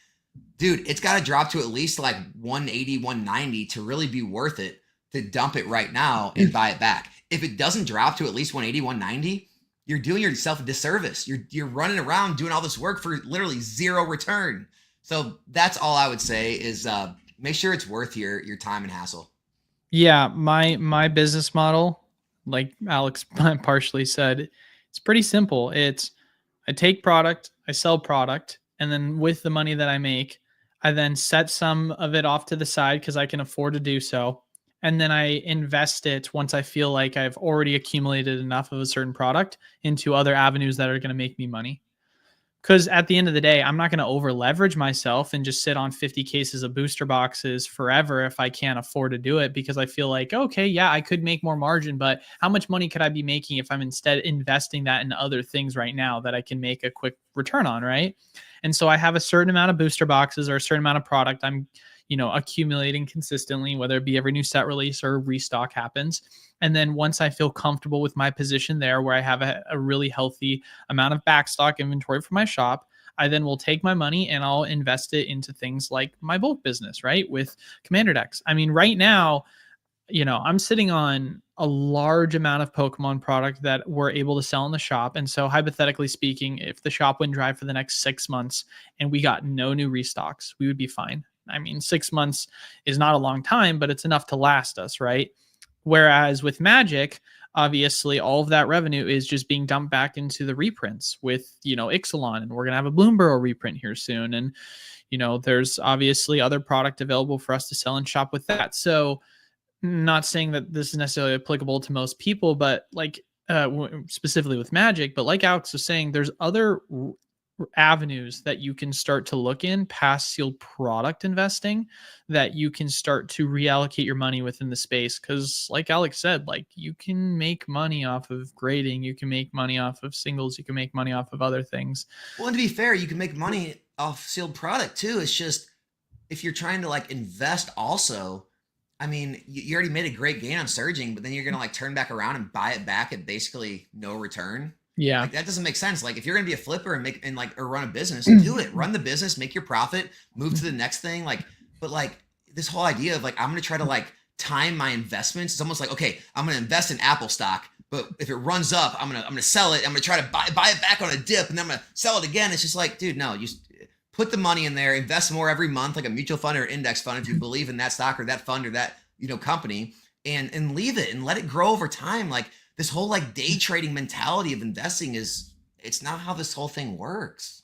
dude, it's got to drop to at least like 180, 190 to really be worth it to dump it right now and buy it back. If it doesn't drop to at least 180, 190, you're doing yourself a disservice. You're running around doing all this work for literally zero return. So that's all I would say is make sure it's worth your time and hassle. Yeah, my business model, like Alex partially said, it's pretty simple. It's I take product, I sell product, and then with the money that I make, I then set some of it off to the side because I can afford to do so. And then I invest it once I feel like I've already accumulated enough of a certain product into other avenues that are going to make me money. Because at the end of the day, I'm not going to over leverage myself and just sit on 50 cases of booster boxes forever if I can't afford to do it, because I feel like, okay, yeah, I could make more margin, but how much money could I be making if I'm instead investing that in other things right now that I can make a quick return on, right? And so I have a certain amount of booster boxes or a certain amount of product I'm accumulating consistently, whether it be every new set release or restock happens. And then once I feel comfortable with my position there, where I have a really healthy amount of backstock inventory for my shop, I then will take my money and I'll invest it into things like my bulk business, right? With Commander decks. I mean, right now, I'm sitting on a large amount of Pokemon product that we're able to sell in the shop. And so hypothetically speaking, if the shop went dry for the next 6 months and we got no new restocks, we would be fine. I mean, 6 months is not a long time, but it's enough to last us, right? Whereas with Magic, obviously all of that revenue is just being dumped back into the reprints with, Ixalan, and we're going to have a Bloomburrow reprint here soon. And, there's obviously other product available for us to sell and shop with that. So not saying that this is necessarily applicable to most people, but like specifically with Magic, but like Alex was saying, there's other avenues that you can start to look in past sealed product investing that you can start to reallocate your money within the space. Because like Alex said, like you can make money off of grading, you can make money off of singles, you can make money off of other things. Well, and to be fair, you can make money off sealed product too. It's just if you're trying to like invest also, I mean, you already made a great gain on surging, but then you're gonna like turn back around and buy it back at basically no return. Yeah. Like that doesn't make sense. Like if you're gonna be a flipper and like or run a business, do it. Run the business, make your profit, move to the next thing. Like, but like this whole idea of like I'm gonna try to like time my investments. It's almost like, okay, I'm gonna invest in Apple stock, but if it runs up, I'm gonna sell it. I'm gonna try to buy it back on a dip, and then I'm gonna sell it again. It's just like, dude, no, you put the money in there, invest more every month, like a mutual fund or index fund, if you believe in that stock or that fund or that, you know, company, and leave it and let it grow over time. Like this whole like day trading mentality of investing it's not how this whole thing works.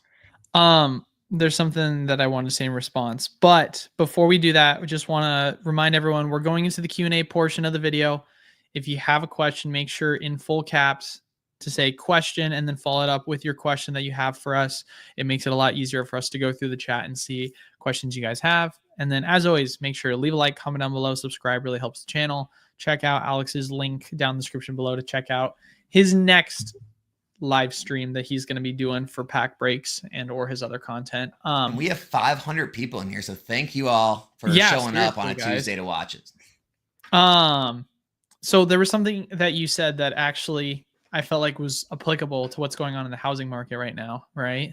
There's something that I want to say in response, but before we do that, we just want to remind everyone we're going into the Q&A portion of the video. If you have a question, make sure in full caps to say question and then follow it up with your question that you have for us. It makes it a lot easier for us to go through the chat and see questions you guys have. And then as always, make sure to leave a like, comment down below, subscribe, really helps the channel. Check out Alex's link down in the description below to check out his next live stream that he's going to be doing for pack breaks and or his other content. And we have 500 people in here, so thank you all for showing up on a Tuesday to watch it. So there was something that you said that actually I felt like was applicable to what's going on in the housing market right now, right?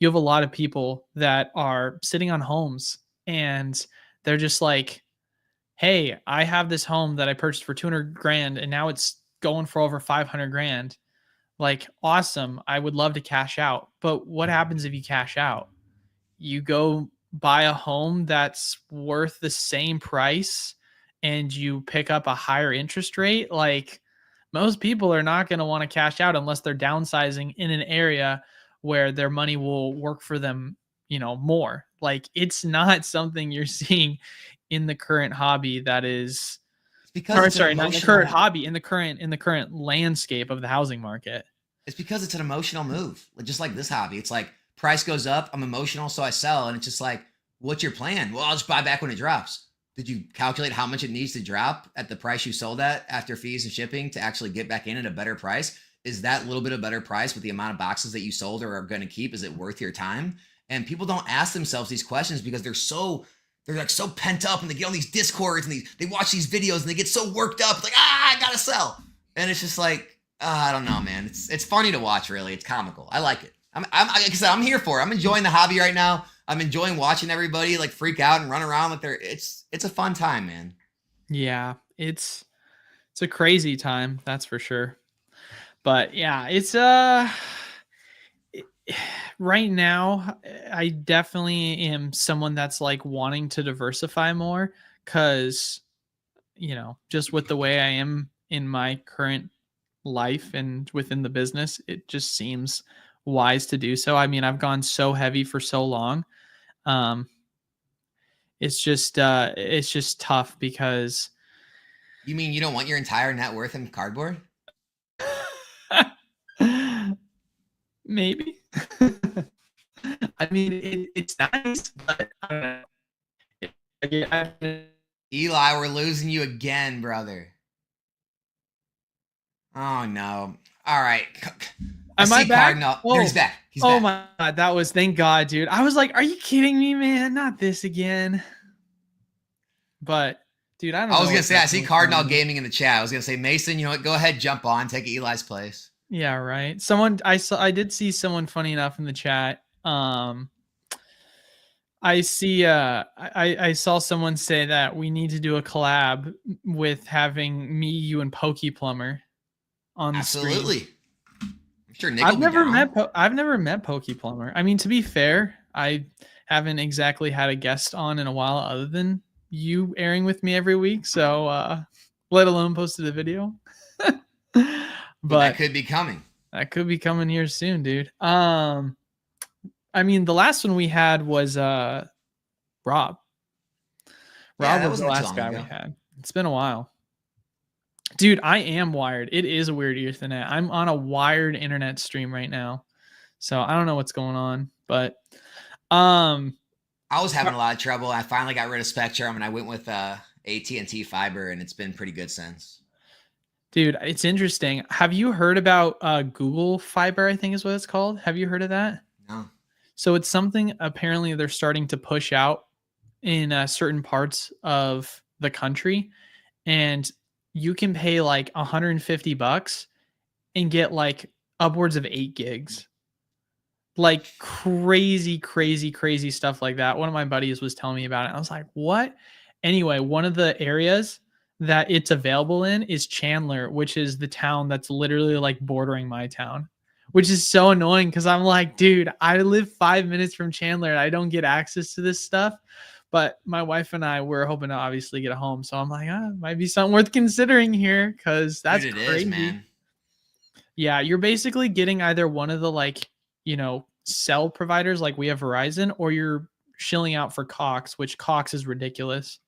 You have a lot of people that are sitting on homes and they're just like, hey, I have this home that I purchased for 200 grand and now it's going for over 500 grand. Like, awesome. I would love to cash out. But what happens if you cash out? You go buy a home that's worth the same price and you pick up a higher interest rate. Like, most people are not going to want to cash out unless they're downsizing in an area where their money will work for them, you know, more. Like, it's not something you're seeing in the current hobby that is not in the current hobby, in the current landscape of the housing market. It's because it's an emotional move. Just like this hobby. It's like price goes up, I'm emotional, so I sell. And it's just like, what's your plan? Well, I'll just buy back when it drops. Did you calculate how much it needs to drop at the price you sold at after fees and shipping to actually get back in at a better price? Is that little bit of better price with the amount of boxes that you sold or are going to keep? Is it worth your time? And people don't ask themselves these questions because they're like so pent up and they get on these discords and they watch these videos and they get so worked up. It's like, I gotta sell. And it's just like, I don't know, man. It's funny to watch, really. It's comical. I like it. Like I said, I'm here for it. I'm enjoying the hobby right now. I'm enjoying watching everybody like freak out and run around like it's a fun time, man. Yeah, it's a crazy time, that's for sure. But yeah, it's right now I definitely am someone that's like wanting to diversify more because, you know, just with the way I am in my current life and within the business, it just seems wise to do so. I mean, I've gone so heavy for so long. It's just tough because. You mean you don't want your entire net worth in cardboard? Maybe. I mean, it's nice, but I don't know. Eli, we're losing you again, brother. Oh no! All right. Am I back? Cardinal. Oh. There, he's back. He's back. My God, that was, thank God, dude. I was like, are you kidding me, man? Not this again. But dude, I was gonna say, I see Cardinal Gaming in the chat. I was gonna say, Mason, you know what? Go ahead, jump on, take Eli's place. Yeah, right. I did see someone funny enough in the chat. I saw someone say that we need to do a collab with having me, you, and PokePlumber on the stream. Absolutely. I'm sure Nick I've never met PokePlumber. I mean, to be fair, I haven't exactly had a guest on in a while other than you airing with me every week, so let alone posted a video. But that could be coming. That could be coming here soon, dude. I mean, the last one we had was Rob. Rob was the last guy we had. It's been a while. Dude, I am wired. It is a weird Ethernet. I'm on a wired internet stream right now. So I don't know what's going on, but I was having a lot of trouble. I finally got rid of Spectrum and I went with AT&T fiber, and it's been pretty good since. Dude, it's interesting. Have you heard about Google Fiber, I think is what it's called? Have you heard of that? No. So it's something apparently they're starting to push out in certain parts of the country, and you can pay like $150 and get like upwards of 8 gigs. Like crazy, crazy, crazy stuff like that. One of my buddies was telling me about it. I was like, what? Anyway, one of the areas that it's available in is Chandler, which is the town that's literally like bordering my town, which is so annoying because I'm like, dude, I live 5 minutes from Chandler and I don't get access to this stuff. But my wife and I were hoping to obviously get a home. So I'm like, might be something worth considering here because that's Dude, it crazy. is, man. Yeah, you're basically getting either one of the like, cell providers like we have Verizon, or you're shilling out for Cox, which Cox is ridiculous.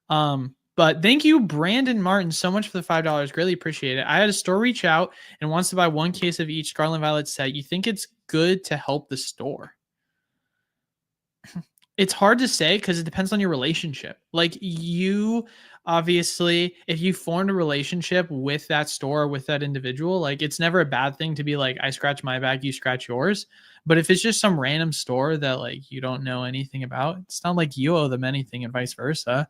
But thank you, Brandon Martin, so much for the $5. Greatly appreciate it. I had a store reach out and wants to buy 1 case of each Scarlet and Violet set. You think it's good to help the store? It's hard to say because it depends on your relationship. Like you, obviously, if you formed a relationship with that store, with that individual, like it's never a bad thing to be like, I scratch my back, you scratch yours. But if it's just some random store that like you don't know anything about, it's not like you owe them anything and vice versa.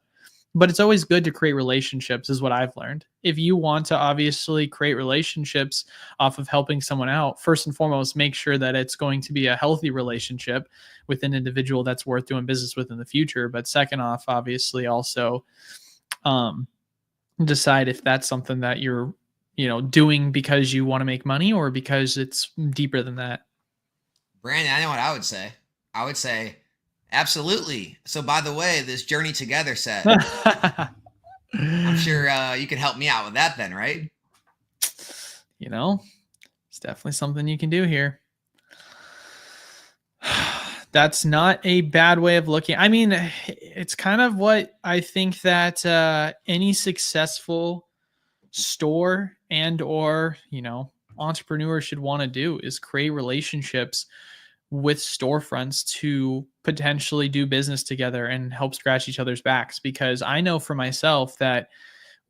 But it's always good to create relationships, is what I've learned. If you want to obviously create relationships off of helping someone out, first and foremost, make sure that it's going to be a healthy relationship with an individual that's worth doing business with in the future. But second off, obviously also decide if that's something that you're, doing because you want to make money or because it's deeper than that. Brandon, I know what I would say. I would say, absolutely. So, by the way, this Journey Together set, I'm sure you can help me out with that then, right? It's definitely something you can do here. That's not a bad way of looking. I mean, it's kind of what I think that any successful store and or, entrepreneur should want to do is create relationships with storefronts to potentially do business together and help scratch each other's backs. Because I know for myself that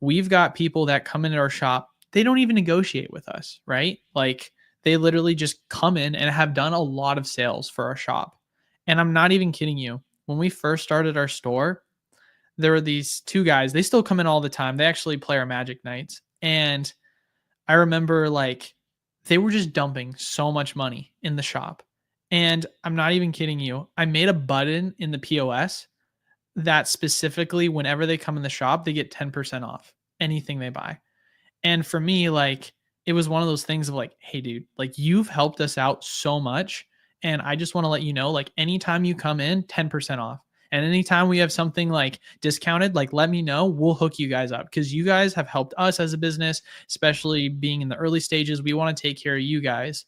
we've got people that come into our shop, they don't even negotiate with us, right? Like they literally just come in and have done a lot of sales for our shop. And I'm not even kidding you. When we first started our store, there were these 2 guys. They still come in all the time. They actually play our Magic nights. And I remember like they were just dumping so much money in the shop. And I'm not even kidding you. I made a button in the POS that specifically whenever they come in the shop, they get 10% off anything they buy. And for me, like it was one of those things of like, hey dude, like you've helped us out so much. And I just want to let you know, like anytime you come in, 10% off. And anytime we have something like discounted, like let me know, we'll hook you guys up because you guys have helped us as a business, especially being in the early stages. We want to take care of you guys.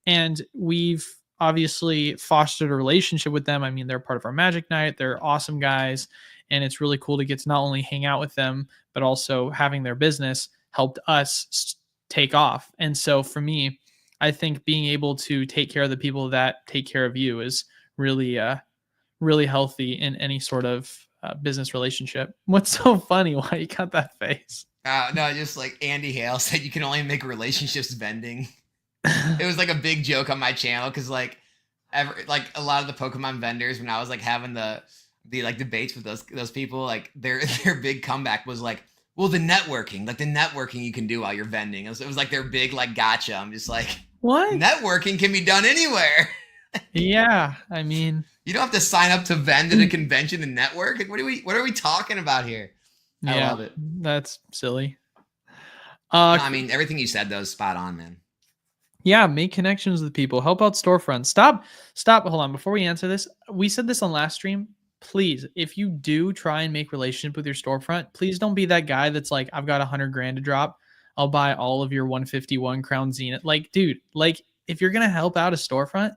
And we've obviously fostered a relationship with them. I mean, they're part of our Magic night. They're awesome guys. And it's really cool to get to not only hang out with them, but also having their business helped us take off. And so for me, I think being able to take care of the people that take care of you is really, really healthy in any sort of business relationship. What's so funny? Why you got that face? No, just like Andy Hale said, you can only make relationships vending. It was like a big joke on my channel because like a lot of the Pokemon vendors, when I was like having the like debates with those people, like their big comeback was like, well, the networking you can do while you're vending. It was like their big like gotcha. I'm just like, what? Networking can be done anywhere. Yeah, I mean, you don't have to sign up to vend at a convention and network. Like, what are we talking about here? I love it. That's silly. No, I mean, everything you said though is spot on, man. Yeah, make connections with people. Help out storefronts. Stop. Hold on. Before we answer this, we said this on last stream. Please, if you do try and make relationship with your storefront, please don't be that guy that's like, I've got 100 grand to drop. I'll buy all of your 151 Crown Zenith. Like, dude, like if you're going to help out a storefront,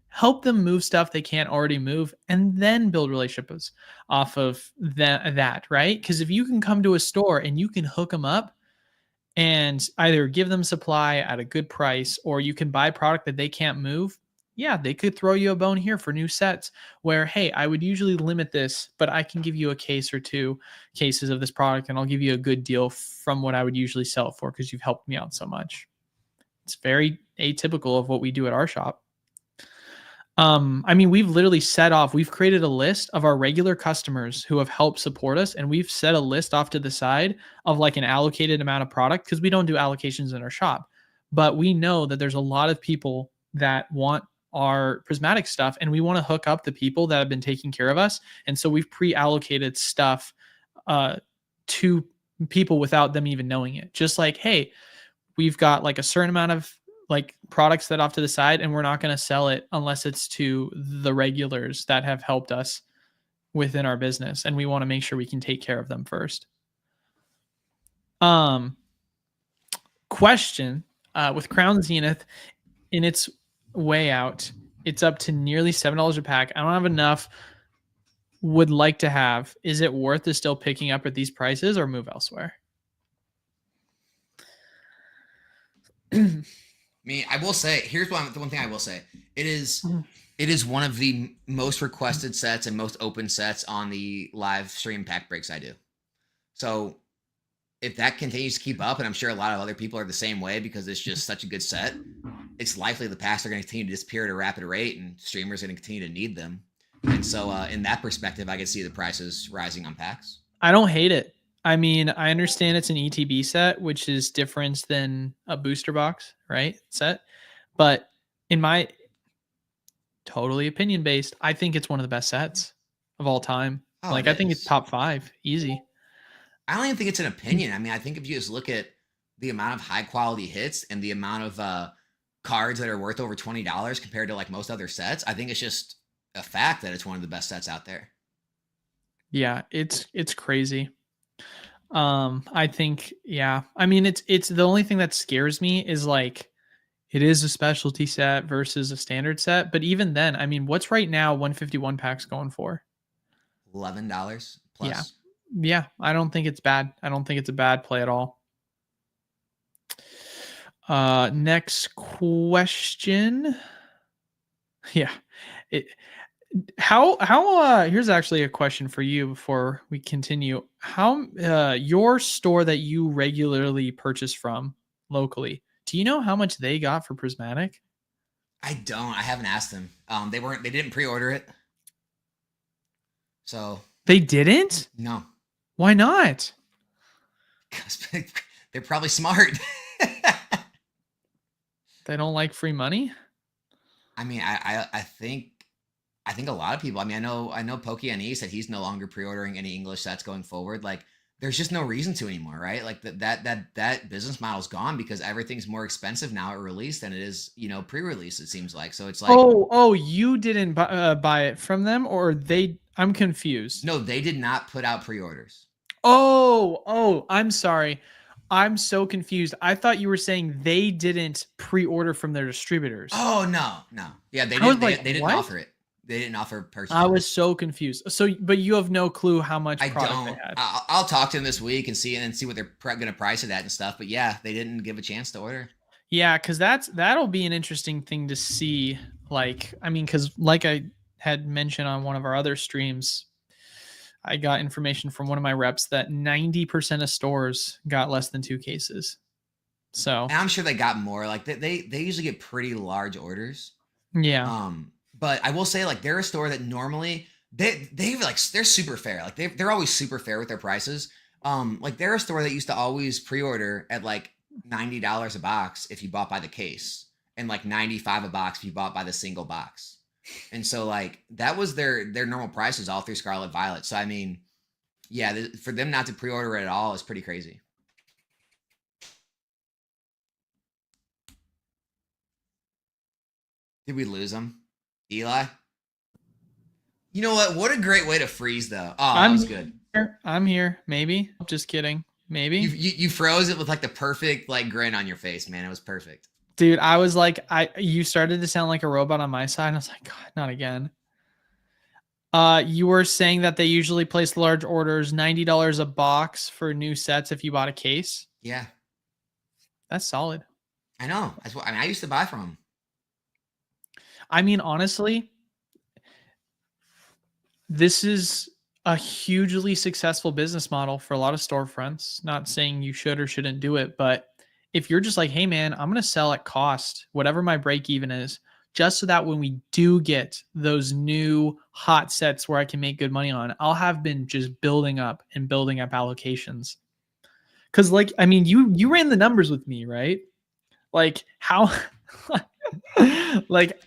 help them move stuff they can't already move and then build relationships off of that, right? Because if you can come to a store and you can hook them up and either give them supply at a good price or you can buy product that they can't move, yeah, they could throw you a bone here for new sets where, hey, I would usually limit this, but I can give you a case or 2 cases of this product and I'll give you a good deal from what I would usually sell it for because you've helped me out so much. It's very atypical of what we do at our shop. I mean, we've created a list of our regular customers who have helped support us, and we've set a list off to the side of like an allocated amount of product because we don't do allocations in our shop. But we know that there's a lot of people that want our prismatic stuff, and we want to hook up the people that have been taking care of us. And so we've pre-allocated stuff to people without them even knowing it. Just like, hey, we've got like a certain amount of like products that off to the side, and we're not going to sell it unless it's to the regulars that have helped us within our business, and we want to make sure we can take care of them first. Question, with Crown Zenith in its way out, it's up to nearly $7 a pack. I don't have enough. Would like to have. Is it worth it still picking up at these prices or move elsewhere? I mean, I will say, here's the one thing I will say. It is one of the most requested sets and most open sets on the live stream pack breaks I do. So if that continues to keep up, and I'm sure a lot of other people are the same way because it's just such a good set, it's likely the packs are going to continue to disappear at a rapid rate, and streamers are going to continue to need them. And so in that perspective, I can see the prices rising on packs. I don't hate it. I mean, I understand it's an ETB set, which is different than a booster box, right? Set. But in my totally opinion based, I think it's one of the best sets of all time. Oh, I think it's top 5. Easy. I don't even think it's an opinion. I mean, I think if you just look at the amount of high quality hits and the amount of cards that are worth over $20 compared to like most other sets, I think it's just a fact that it's one of the best sets out there. Yeah, it's crazy. I think, yeah. I mean, it's the only thing that scares me is like it is a specialty set versus a standard set. But even then, I mean, what's right now 151 packs going for? $11 plus. Yeah. Yeah, I don't think it's bad. I don't think it's a bad play at all. Next question. Yeah. Here's actually a question for you before we continue. How your store that you regularly purchase from locally, do you know how much they got for Prismatic? I don't. I haven't asked them. They didn't pre-order it. So they didn't? No. Why not? Because they're probably smart. They don't like free money? I mean, I think a lot of people, I mean, I know Pokémon said he's no longer pre-ordering any English sets going forward. Like there's just no reason to anymore, right? Like that business model's gone because everything's more expensive now at release than it is, pre-release, it seems like. So it's like, oh, you didn't buy it from them, or I'm confused. No, they did not put out pre-orders. Oh, I'm sorry. I'm so confused. I thought you were saying they didn't pre-order from their distributors. Oh, no. Yeah, they didn't. They didn't offer it. They didn't offer purchase. I was so confused. So, but you have no clue how much product they had. I'll talk to them this week and see what they're going to price it at and stuff. But yeah, they didn't give a chance to order. Yeah, because that'll be an interesting thing to see. Like, I mean, because like I had mentioned on one of our other streams, I got information from one of my reps that 90% of stores got less than 2 cases. So and I'm sure they got more. Like they usually get pretty large orders. Yeah. But I will say, like, they're a store that normally they're super fair. Like they're always super fair with their prices. Like they're a store that used to always pre-order at like $90 a box if you bought by the case, and like $95 a box if you bought by the single box. And so like that was their normal prices all through Scarlet Violet. So I mean, yeah, for them not to pre-order it at all is pretty crazy. Did we lose him? Eli? You know what? What a great way to freeze though. Oh, that was good. I'm here. Maybe. Just kidding. Maybe. You froze it with like the perfect like grin on your face, man. It was perfect. Dude, I was like, you started to sound like a robot on my side. I was like, God, not again. You were saying that they usually place large orders, $90 a box for new sets if you bought a case. Yeah. That's solid. I know. That's what I used to buy from them. I mean, honestly, this is a hugely successful business model for a lot of storefronts. Not saying you should or shouldn't do it, but if you're just like, hey man, I'm going to sell at cost, whatever my break even is, just so that when we do get those new hot sets where I can make good money on, I'll have been just building up allocations. Cause like, I mean, you ran the numbers with me, right? Like how, like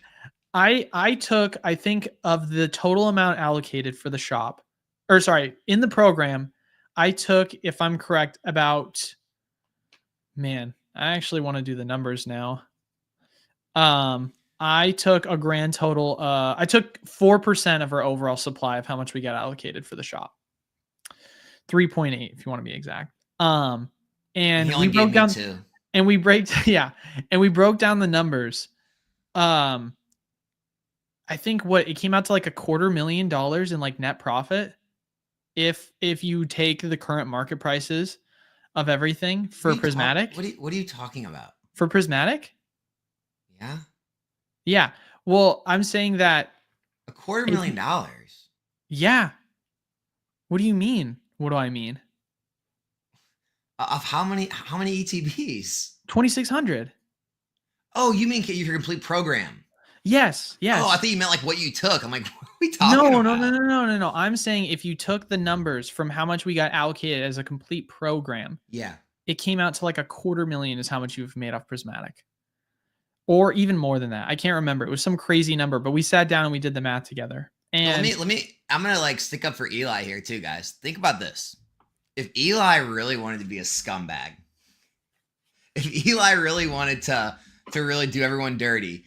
I took, I think of the total amount allocated for the shop, or sorry, in the program, I took, if I'm correct, about, man, I actually want to do the numbers now. I took a grand total, I took 4% of our overall supply of how much we got allocated for the shop. 3.8 if you want to be exact. And we broke down two. And we broke down the numbers. I think it came out to like $250,000 in like net profit if you take the current market prices of everything for Prismatic. What are you talking about? For Prismatic? Yeah. Yeah. Well, I'm saying that $250,000. Yeah. What do you mean? What do I mean? Of how many ETBs? 2,600. Oh, you mean your complete program? Yes. Yes. Oh, I thought you meant like what you took. I'm like, what are we talking about? No. I'm saying if you took the numbers from how much we got allocated as a complete program, yeah, it came out to like $250,000 is how much you've made off Prismatic. Or even more than that. I can't remember. It was some crazy number, but we sat down and we did the math together. And let me I'm gonna like stick up for Eli here too, guys. Think about this. If Eli really wanted to be a scumbag, if Eli really wanted to really do everyone dirty,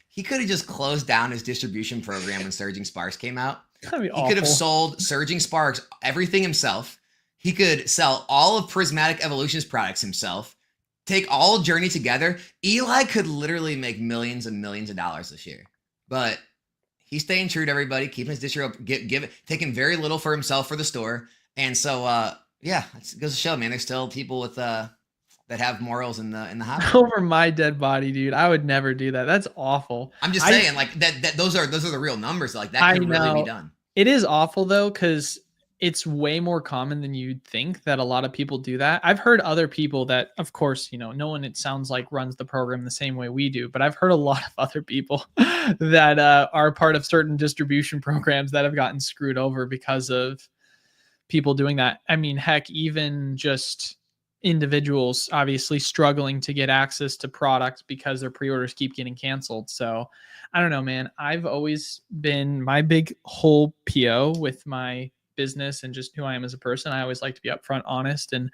he could have just closed down his distribution program when Surging Sparks came out. That'd be awful. He could have sold Surging Sparks everything himself. He could sell all of Prismatic Evolutions products himself. Take all Journey together. Eli could literally make millions and millions of dollars this year. But he's staying true to everybody, keeping his distro, taking very little for himself for the store. And so, yeah, it goes to show, man, there's still people with that have morals in the hobby. Over my dead body, dude. I would never do that. That's awful. I'm just saying, like that. Those are the real numbers. Like that can really be done. It is awful though, because it's way more common than you'd think that a lot of people do that. I've heard other people that, of course, no one, it sounds like, runs the program the same way we do, but I've heard a lot of other people that are part of certain distribution programs that have gotten screwed over because of people doing that. I mean, heck, even just individuals obviously struggling to get access to product because their pre-orders keep getting canceled. So I don't know, man. I've always been, my big whole PO with my business and just who I am as a person, I always like to be upfront, honest, and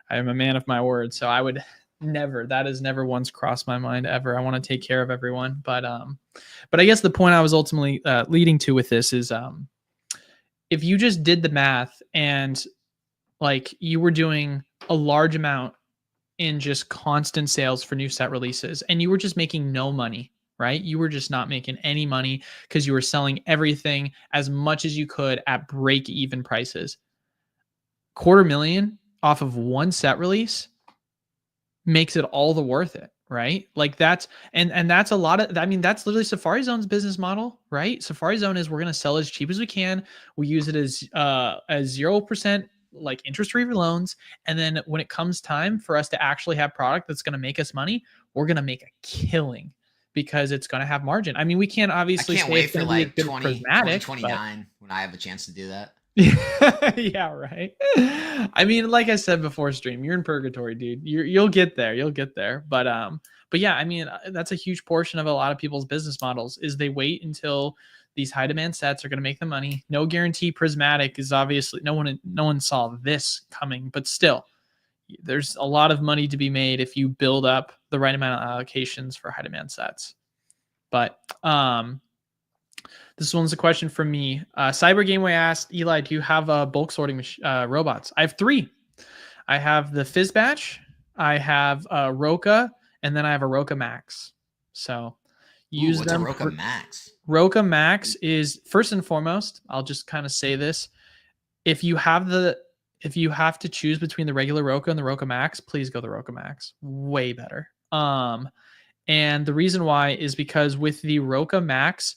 I am a man of my word. So I would never, that has never once crossed my mind ever. I want to take care of everyone. But I guess the point I was ultimately leading to with this is if you just did the math and like you were doing a large amount in just constant sales for new set releases and you were just making no money, right? You were just not making any money because you were selling everything as much as you could at break even prices. $250,000 off of one set release makes it all the worth it, right? Like that's, and that's a lot of, I mean, that's literally Safari Zone's business model, right? Safari Zone is we're going to sell as cheap as we can. We use it as 0% like interest-free loans. And then when it comes time for us to actually have product that's going to make us money, we're going to make a killing because it's going to have margin. I mean, we can't obviously I can't wait for like 2029 when I have a chance to do that. Yeah, right. I mean, like I said before stream, you're in purgatory, dude. You'll get there. You'll get there. But yeah, I mean, that's a huge portion of a lot of people's business models is they wait until these high demand sets are going to make them money. No guarantee Prismatic is obviously no one saw this coming, but still there's a lot of money to be made if you build up the right amount of allocations for high demand sets. But this one's a question from me. Cyber Gameway asked, Eli, do you have bulk sorting robots? I have 3. I have the Fizzbatch, I have Roka, and then I have a Roka Max. So use them. What's a Roka Max? Roka Max is, first and foremost, I'll just kind of say this. If you have to choose between the regular Roka and the Roka Max, please go the Roka Max. Way better. And the reason why is because with the Roka Max,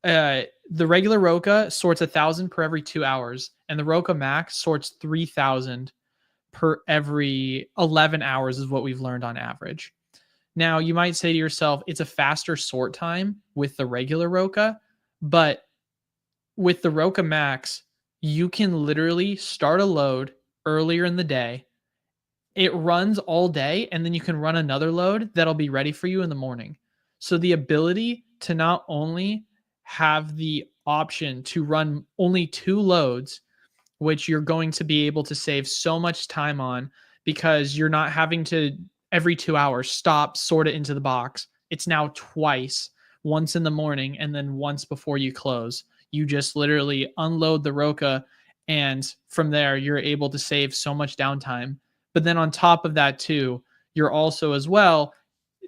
the regular Roka sorts 1,000 per every 2 hours, and the Roka Max sorts 3,000 per every 11 hours is what we've learned on average. Now, you might say to yourself, it's a faster sort time with the regular Roka, but with the Roka Max, you can literally start a load earlier in the day. It runs all day, and then you can run another load that'll be ready for you in the morning. So the ability to not only have the option to run only 2 loads, which you're going to be able to save so much time on because you're not having to every 2 hours stop, sort it into the box. It's now twice, once in the morning and then once before you close. You just literally unload the Roka, and from there you're able to save so much downtime. But then on top of that too, you're also as well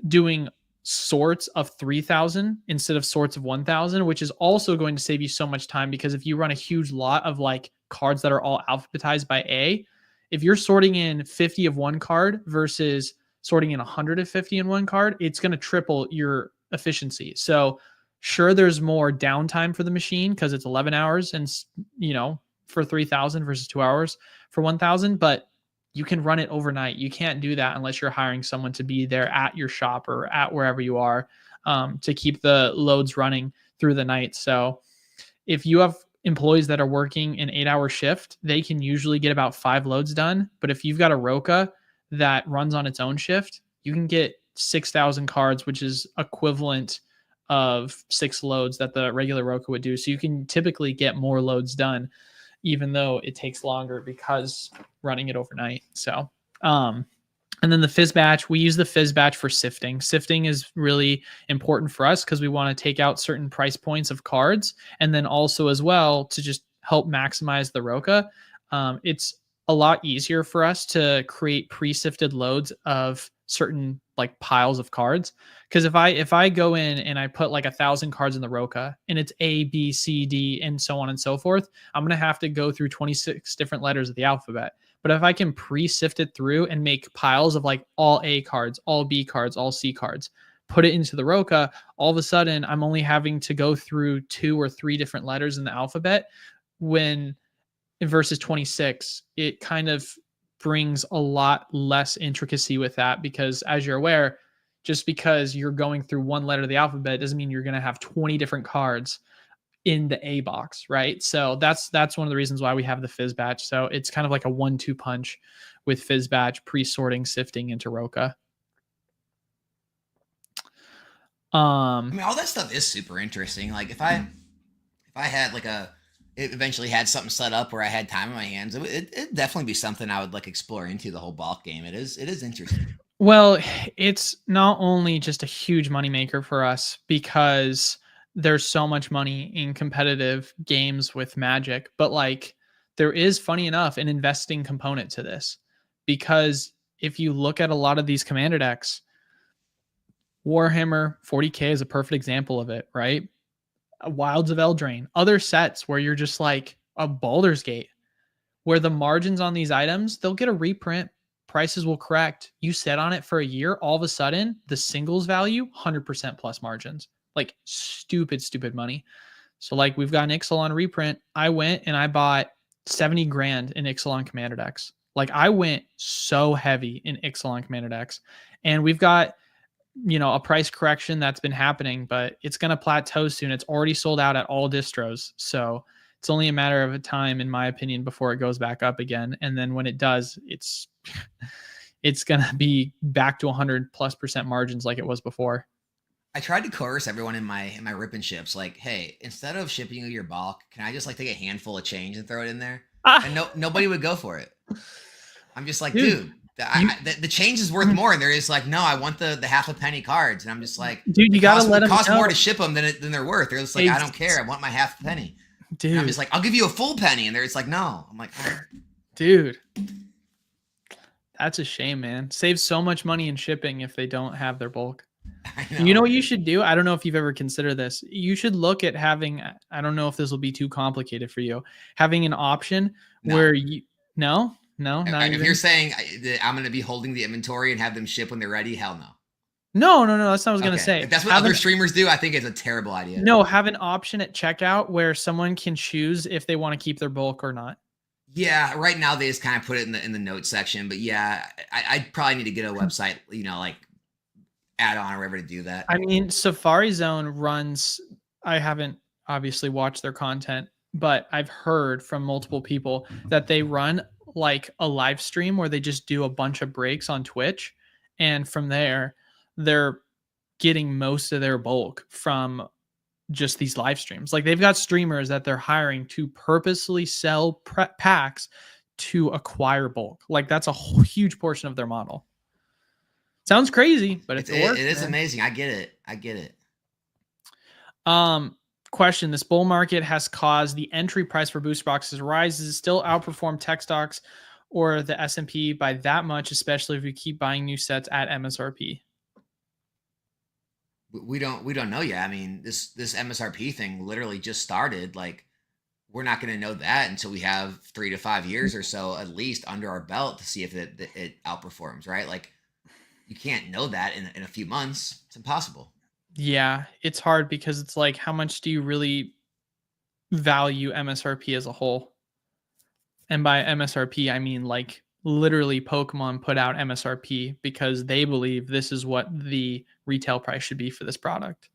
doing sorts of 3,000 instead of sorts of 1,000, which is also going to save you so much time, because if you run a huge lot of like cards that are all alphabetized by A, if you're sorting in 50 of one card versus sorting in 150 in one card, it's going to triple your efficiency. So sure, there's more downtime for the machine because it's 11 hours and, for 3,000 versus 2 hours for 1,000, but you can run it overnight. You can't do that unless you're hiring someone to be there at your shop or at wherever you are, to keep the loads running through the night. So if you have employees that are working an 8-hour shift, they can usually get about 5 loads done. But if you've got a Roka that runs on its own shift, you can get 6,000 cards, which is equivalent of 6 loads that the regular Roka would do. So you can typically get more loads done, even though it takes longer because running it overnight. So, and then the fizz batch, we use the fizz batch for sifting. Sifting is really important for us because we want to take out certain price points of cards, and then also as well to just help maximize the Roka. It's a lot easier for us to create pre-sifted loads of certain like piles of cards, because if I go in and I put like 1,000 cards in the Roka and it's A, B, C, D, and so on and so forth, I'm gonna have to go through 26 different letters of the alphabet. But if I can pre-sift it through and make piles of like all A cards, all B cards, all C cards, put it into the Roka, all of a sudden I'm only having to go through 2 or 3 different letters in the alphabet, when versus 26, it kind of brings a lot less intricacy with that, because as you're aware, just because you're going through one letter of the alphabet doesn't mean you're going to have 20 different cards in the A box, right? So that's one of the reasons why we have the fizz batch. So it's kind of like a 1-2 punch with fizz batch, pre-sorting, sifting into Roka. I mean, all that stuff is super interesting. Like if I had like it eventually had something set up where I had time in my hands, it'd definitely be something I would like explore into the whole bulk game. It is interesting. Well, it's not only just a huge moneymaker for us because there's so much money in competitive games with Magic, but like there is, funny enough, an investing component to this, because if you look at a lot of these commander decks, Warhammer 40K is a perfect example of it, right? Wilds of Eldraine, other sets where you're just like a Baldur's Gate, where the margins on these items, they'll get a reprint, prices will correct. You sit on it for a year, all of a sudden, the singles value, 100% plus margins. Like stupid money. So like we've got an Ixalan reprint. I went and I bought 70 grand in Ixalan commander decks. Like I went so heavy in Ixalan commander decks. And we've got, a price correction that's been happening, but it's going to plateau soon. It's already sold out at all distros. So it's only a matter of a time, in my opinion, before it goes back up again. And then when it does, it's going to be back to 100+% margins like it was before. I tried to coerce everyone in my ripping ships, like, hey, instead of shipping you your bulk, can I just like take a handful of change and throw it in there? And nobody would go for it. I'm just like, dude, the change is worth more. And they're just like, no, I want the half a penny cards. And I'm just like, dude, you gotta let them know. It costs more to ship them than they're worth. They're just like, I don't care. I want my half a penny. Dude, and I'm just like, I'll give you a full penny. And they're just like, no. I'm like, oh. Dude, that's a shame, man. Saves so much money in shipping if they don't have their bulk. You know what you should do? I don't know if you've ever considered this. You should look at having, I don't know if this will be too complicated for you, having an option where you, no, not if even. You're saying that I'm going to be holding the inventory and have them ship when they're ready, hell no. No. That's what I was going to say. If that's what other streamers do, I think it's a terrible idea. No, have an option at checkout where someone can choose if they want to keep their bulk or not. Yeah, right now they just kind of put it in the notes section. But yeah, I'd probably need to get a website, like add-on or whatever to do that. I mean, Safari Zone runs, I haven't obviously watched their content, but I've heard from multiple people that they run like a live stream where they just do a bunch of breaks on Twitch. And from there, they're getting most of their bulk from just these live streams. Like they've got streamers that they're hiring to purposely sell packs to acquire bulk. Like that's a huge portion of their model. Sounds crazy, but it works. It is amazing. I get it. Question: this bull market has caused the entry price for booster boxes to rise. Does it still outperform tech stocks or the S&P by that much, especially if we keep buying new sets at MSRP? We don't know yet. I mean, this MSRP thing literally just started. Like, we're not going to know that until we have 3 to 5 years or so at least under our belt to see if it outperforms, right? Like, you can't know that in a few months. It's impossible. Yeah, it's hard because it's like, how much do you really value MSRP as a whole? And by MSRP, I mean like literally Pokemon put out MSRP because they believe this is what the retail price should be for this product.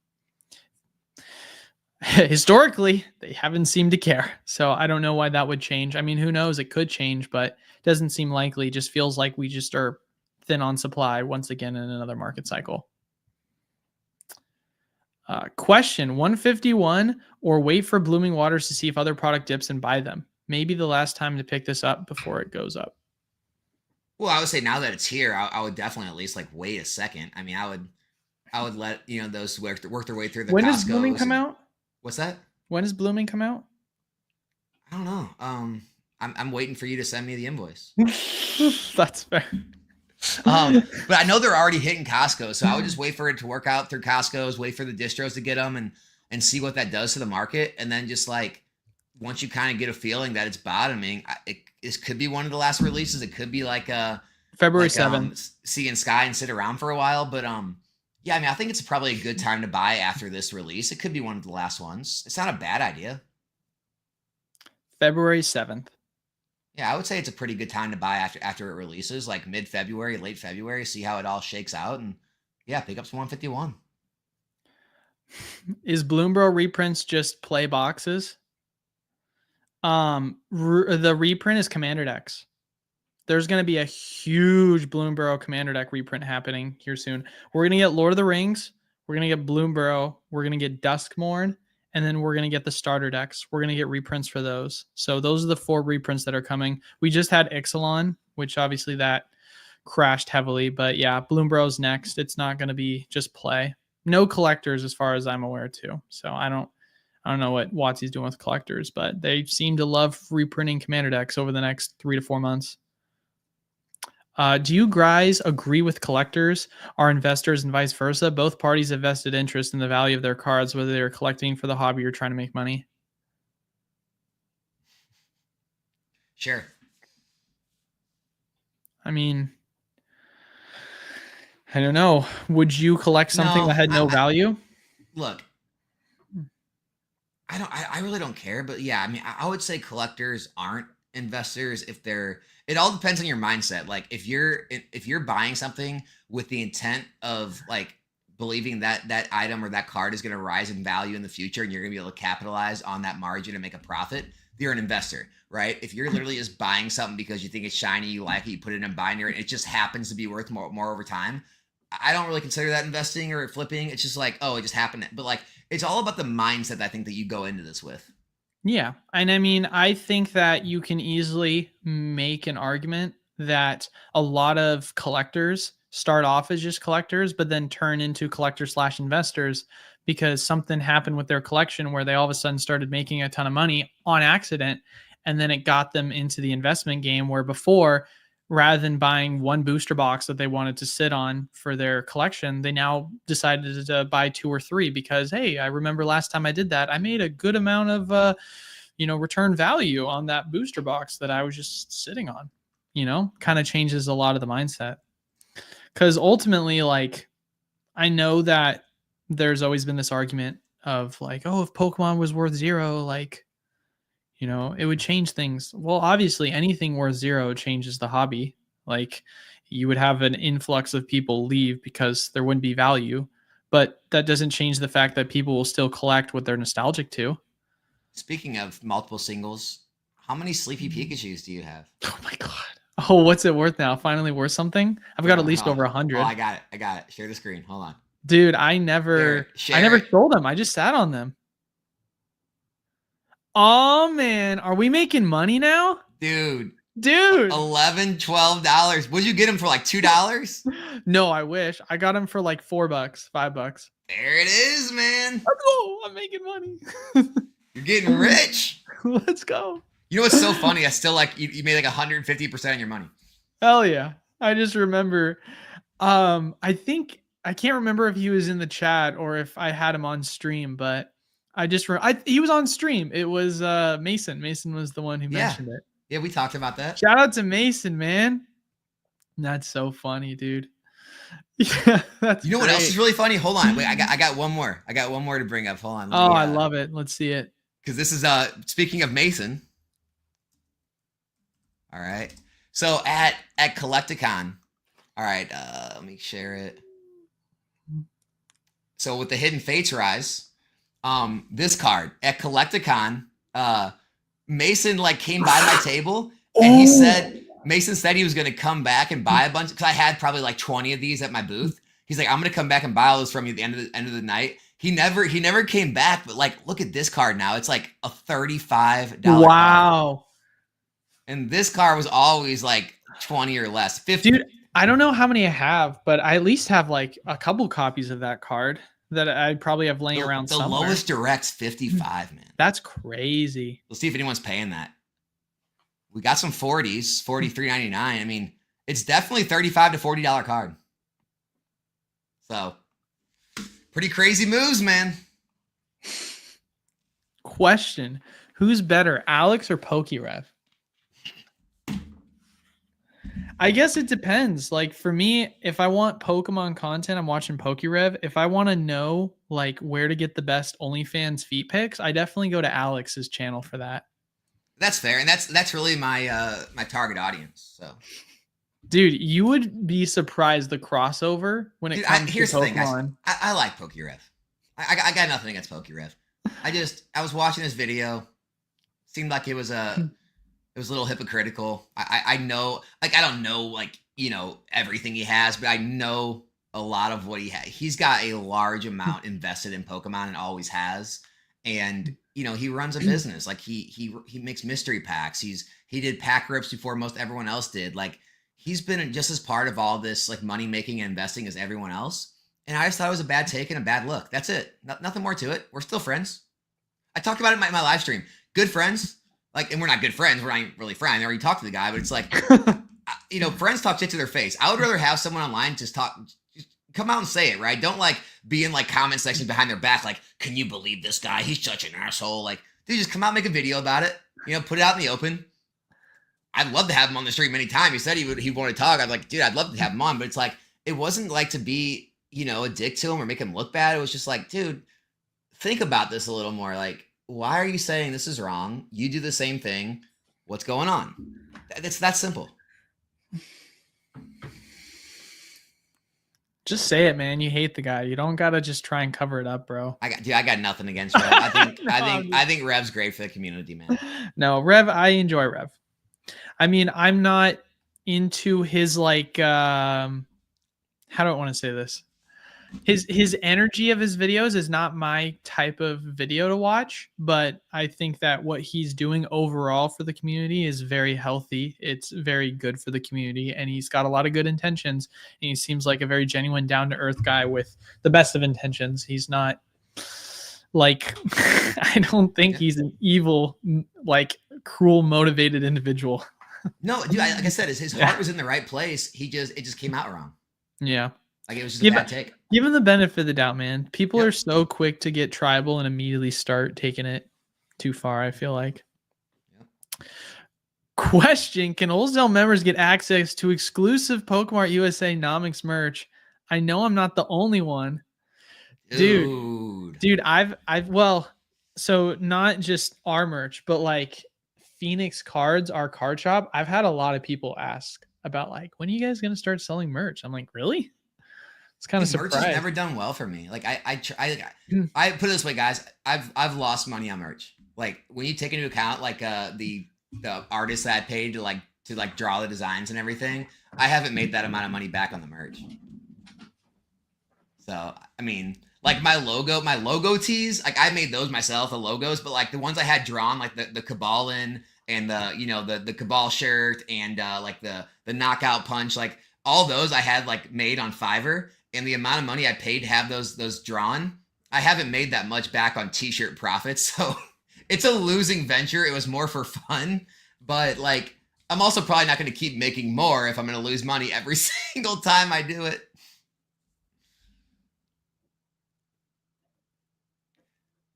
Historically, they haven't seemed to care. So I don't know why that would change. I mean, who knows? It could change, but it doesn't seem likely. It just feels like we just are thin on supply once again in another market cycle. Question: 151 or wait for blooming waters to see if other product dips and buy them? Maybe the last time to pick this up before it goes up. Well, I would say now that it's here, I would definitely at least like wait a second. I mean, I would let those work their way through the. When does blooming come out? What's that? When does blooming come out? I don't know. I'm waiting for you to send me the invoice. That's fair. But I know they're already hitting Costco, so I would just wait for it to work out through Costco's, wait for the distros to get them and see what that does to the market. And then just like, once you kind of get a feeling that it's bottoming, it could be one of the last releases. It could be like February 7th. See in sky and sit around for a while. But yeah, I mean, I think it's probably a good time to buy after this release. It could be one of the last ones. It's not a bad idea. February 7th. Yeah, I would say it's a pretty good time to buy after it releases, like mid-February, late February, see how it all shakes out, and yeah, pick up some 151. Is Bloombro reprints just play boxes? The reprint is Commander decks. There's going to be a huge Bloombro Commander deck reprint happening here soon. We're going to get Lord of the Rings, we're going to get Bloombro, we're going to get Duskmourn, and then we're going to get the starter decks. We're going to get reprints for those. So those are the 4 reprints that are coming. We just had Ixalan, which obviously that crashed heavily. But yeah, Bloombro's next. It's not going to be just play. No collectors as far as I'm aware too. So I don't know what WotC's doing with collectors, but they seem to love reprinting Commander decks over the next 3 to 4 months. Do you guys agree with collectors are investors and vice versa? Both parties have vested interest in the value of their cards, whether they're collecting for the hobby or trying to make money. Sure. I mean, I don't know. Would you collect something that had no value? Look, I really don't care, but yeah, I mean, I would say collectors aren't investors if they're. It all depends on your mindset. Like if you're buying something with the intent of like believing that item or that card is going to rise in value in the future and you're going to be able to capitalize on that margin and make a profit, you're an investor, right? If you're literally just buying something because you think it's shiny, you like it, you put it in a binder, and it just happens to be worth more over time, I don't really consider that investing or flipping. It's just like, oh, it just happened. But like, it's all about the mindset I think that you go into this with. Yeah. And I mean, I think that you can easily make an argument that a lot of collectors start off as just collectors, but then turn into collectors/investors because something happened with their collection where they all of a sudden started making a ton of money on accident. And then it got them into the investment game where before, rather than buying one booster box that they wanted to sit on for their collection, they now decided to buy 2 or 3 because, hey, I remember last time I did that, I made a good amount of, return value on that booster box that I was just sitting on, kind of changes a lot of the mindset. Because ultimately, like, I know that there's always been this argument of like, oh, if Pokemon was worth 0, like, it would change things. Well, obviously anything worth 0 changes the hobby. Like you would have an influx of people leave because there wouldn't be value. But that doesn't change the fact that people will still collect what they're nostalgic to. Speaking of multiple singles, how many Sleepy Pikachus do you have? Oh my god. Oh, what's it worth now? Finally worth something? I've got at least over 100. Oh, I got it. Share the screen. Hold on. Dude, I never sold them. I just sat on them. Oh man, are we making money now? Dude. $11, $12. Would you get them for like $2? No, I wish. I got them for like $4, $5. There it is, man. Let's go. I'm making money. You're getting rich. Let's go. You know what's so funny? I still like you made like 150% on your money. Hell yeah. I just remember I think I can't remember if he was in the chat or if I had him on stream, but he was on stream. It was Mason. Mason was the one who mentioned it. Yeah, we talked about that. Shout out to Mason, man. That's so funny, dude. Yeah, that's you know what else is really funny? Hold on. Wait, I got one more. I got one more to bring up. Hold on. I love it. Let's see it. Because this is speaking of Mason. All right. So at Collecticon. All right, let me share it. So with the Hidden Fates Rise, this card at Collecticon, Mason like came by my table and Mason said he was going to come back and buy a bunch because I had probably like 20 of these at my booth. He's like, I'm going to come back and buy all this from you at the end of the night. He never came back, but like, look at this card now. It's like a $35 wow card. And this card was always like 20 or less, 50. Dude, I don't know how many I have, but I at least have like a couple copies of that card that I probably have laying around somewhere. The lowest direct's 55, man. That's crazy. We'll see if anyone's paying that. We got some 40s, $43.99. I mean, it's definitely $35 to $40 card. So, pretty crazy moves, man. Question: who's better, Alex or PokeRev? I guess it depends. Like for me, if I want Pokemon content, I'm watching PokeRev. If I want to know like where to get the best OnlyFans feet pics, I definitely go to Alex's channel for that. That's fair, and that's really my my target audience. So, dude, you would be surprised the crossover when it comes to Pokemon. The thing, guys. I like PokeRev. I got nothing against PokeRev. I was watching this video. Seemed like it was a little hypocritical. I know, like, I don't know, like, you know, everything he has, but I know a lot of what he has. He's got a large amount invested in Pokemon and always has. And, you know, he runs a business. Like he makes mystery packs. He did pack rips before most everyone else did. Like he's been just as part of all this like money making and investing as everyone else. And I just thought it was a bad take and a bad look. That's it. Nothing more to it. We're still friends. I talked about it in my live stream. Good friends. Like, and we're not good friends. We're not really friends. I already talked to the guy, but it's like, you know, friends talk shit to their face. I would rather have someone online just come out and say it, right? Don't like be in like comment sections behind their back. Like, can you believe this guy? He's such an asshole. Like, dude, just come out and make a video about it. You know, put it out in the open. I'd love to have him on the stream anytime. He said he wanted to talk. I'd like, dude, I'd love to have him on, but it's like, it wasn't like to be, you know, a dick to him or make him look bad. It was just like, dude, think about this a little more. Like, why are you saying this is wrong? You do the same thing. What's going on? It's that simple. Just say it, man. You hate the guy. You don't gotta just try and cover it up, bro. I got nothing against Rev. I think Rev's great for the community, man. No, Rev, I enjoy Rev. I mean, I'm not into his like how do I want to say this? His energy of his videos is not my type of video to watch, but I think that what he's doing overall for the community is very healthy. It's very good for the community, and he's got a lot of good intentions, and he seems like a very genuine, down-to-earth guy with the best of intentions. He's not like I don't think he's an evil, like cruel, motivated individual. No, dude, like I said, his heart was in the right place. It just came out wrong. Yeah. Like it was just a bad take. Give him the benefit of the doubt, man. People are so quick to get tribal and immediately start taking it too far, I feel like. Yep. Question: can Oldsdale members get access to exclusive Pokemon USA Nomics merch? I know I'm not the only one. Dude, I've well, so not just our merch, but like Phoenix Cards, our card shop. I've had a lot of people ask about like, when are you guys going to start selling merch? I'm like, really? It's kind of Merch surprised. has never done well for me. Like I Mm. put it this way, guys. I've lost money on merch. Like when you take into account like the artists that I paid to like draw the designs and everything, I haven't made that amount of money back on the merch. So I mean, like my logo tees, like I made those myself, the logos, but like the ones I had drawn, like the Cabalin and the Cabal shirt and like the knockout punch, like all those I had like made on Fiverr, and the amount of money I paid to have those drawn, I haven't made that much back on t-shirt profits. So it's a losing venture. It was more for fun, but like I'm also probably not going to keep making more if I'm going to lose money every single time I do it.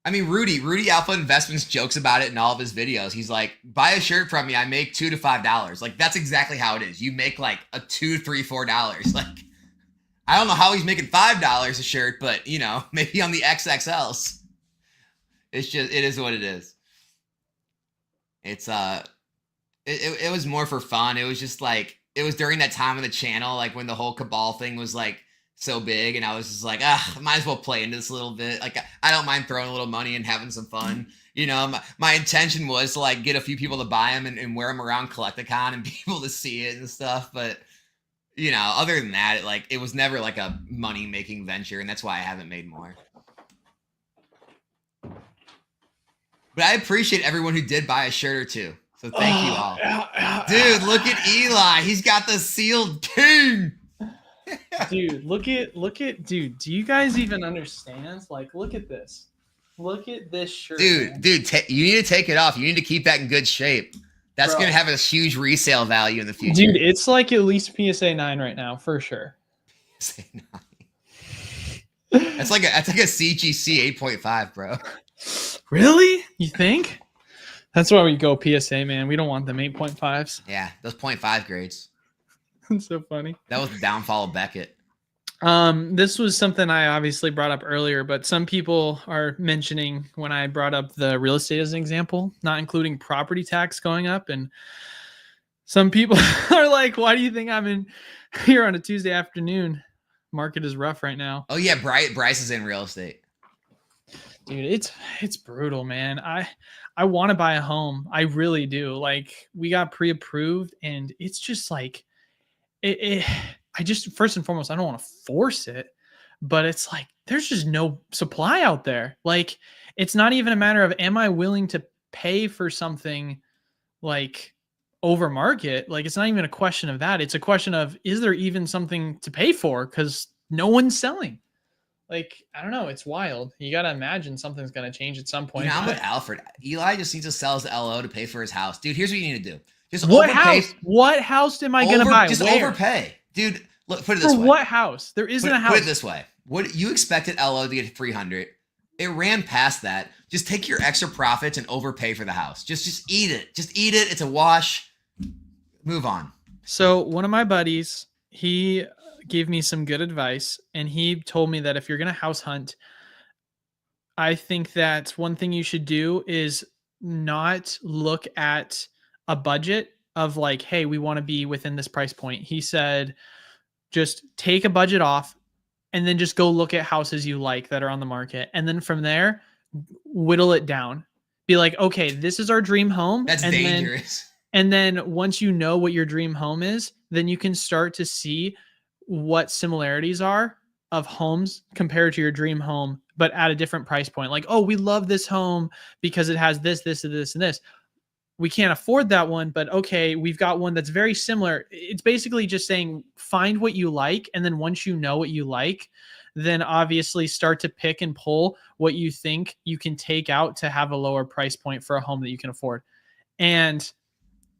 I mean, Rudy Alpha Investments jokes about it in all of his videos. He's like, buy a shirt from me, I make $2 to $5. Like, that's exactly how it is. You make like a $2, $3, $4. Like, I don't know how he's making $5 a shirt, but you know, maybe on the XXLs. It is what it is. It's it was more for fun. It was just like, it was during that time of the channel, like when the whole Cabal thing was like so big, and I was just like, might as well play into this a little bit. Like I don't mind throwing a little money and having some fun. You know, my intention was to like get a few people to buy them and wear them around Collecticon and people to see it and stuff. But you know, other than that, it was never like a money making venture, and that's why I haven't made more. But I appreciate everyone who did buy a shirt or two. So thank you all. Dude, look at Eli. He's got the sealed king. Dude, look at dude, do you guys even understand? Like, look at this. Look at this shirt. Dude, you need to take it off. You need to keep that in good shape. That's going to have a huge resale value in the future. Dude, it's like at least PSA 9 right now, for sure. PSA 9. That's like a CGC 8.5, bro. Really? You think? That's why we go PSA, man. We don't want them 8.5s. Yeah, those 0.5 grades. That's so funny. That was the downfall of Beckett. This was something I obviously brought up earlier, but some people are mentioning when I brought up the real estate as an example, not including property tax going up. And some people are like, why do you think I'm in here on a Tuesday afternoon? Market is rough right now. Oh yeah, Bryce is in real estate. Dude, it's brutal, man. I want to buy a home. I really do. Like, we got pre-approved, and it's just like I just, first and foremost, I don't want to force it, but it's like there's just no supply out there. Like, it's not even a matter of am I willing to pay for something like over market? Like, it's not even a question of that. It's a question of, is there even something to pay for? Because no one's selling. Like, I don't know. It's wild. You got to imagine something's going to change at some point. You know, I'm with Alfred. Eli just needs to sell his LO to pay for his house. Dude, here's what you need to do. Just what overpay. House? What house am I going to buy? Just Where? overpay. Dude, look, put it this way. For what house? There isn't a house. Put it this way. What you expected LO to get 300. It ran past that. Just take your extra profits and overpay for the house. Just eat it. Just eat it. It's a wash. Move on. So one of my buddies, he gave me some good advice, and he told me that if you're going to house hunt, I think that one thing you should do is not look at a budget of like, hey, we want to be within this price point. He said, just take a budget off and then just go look at houses you like that are on the market. And then from there, whittle it down. Be like, okay, this is our dream home. That's dangerous. And then once you know what your dream home is, then you can start to see what similarities are of homes compared to your dream home, but at a different price point. Like, oh, we love this home because it has this, this, and this, and this. We can't afford that one, but okay, we've got one that's very similar. It's basically just saying, find what you like. And then once you know what you like, then obviously start to pick and pull what you think you can take out to have a lower price point for a home that you can afford. And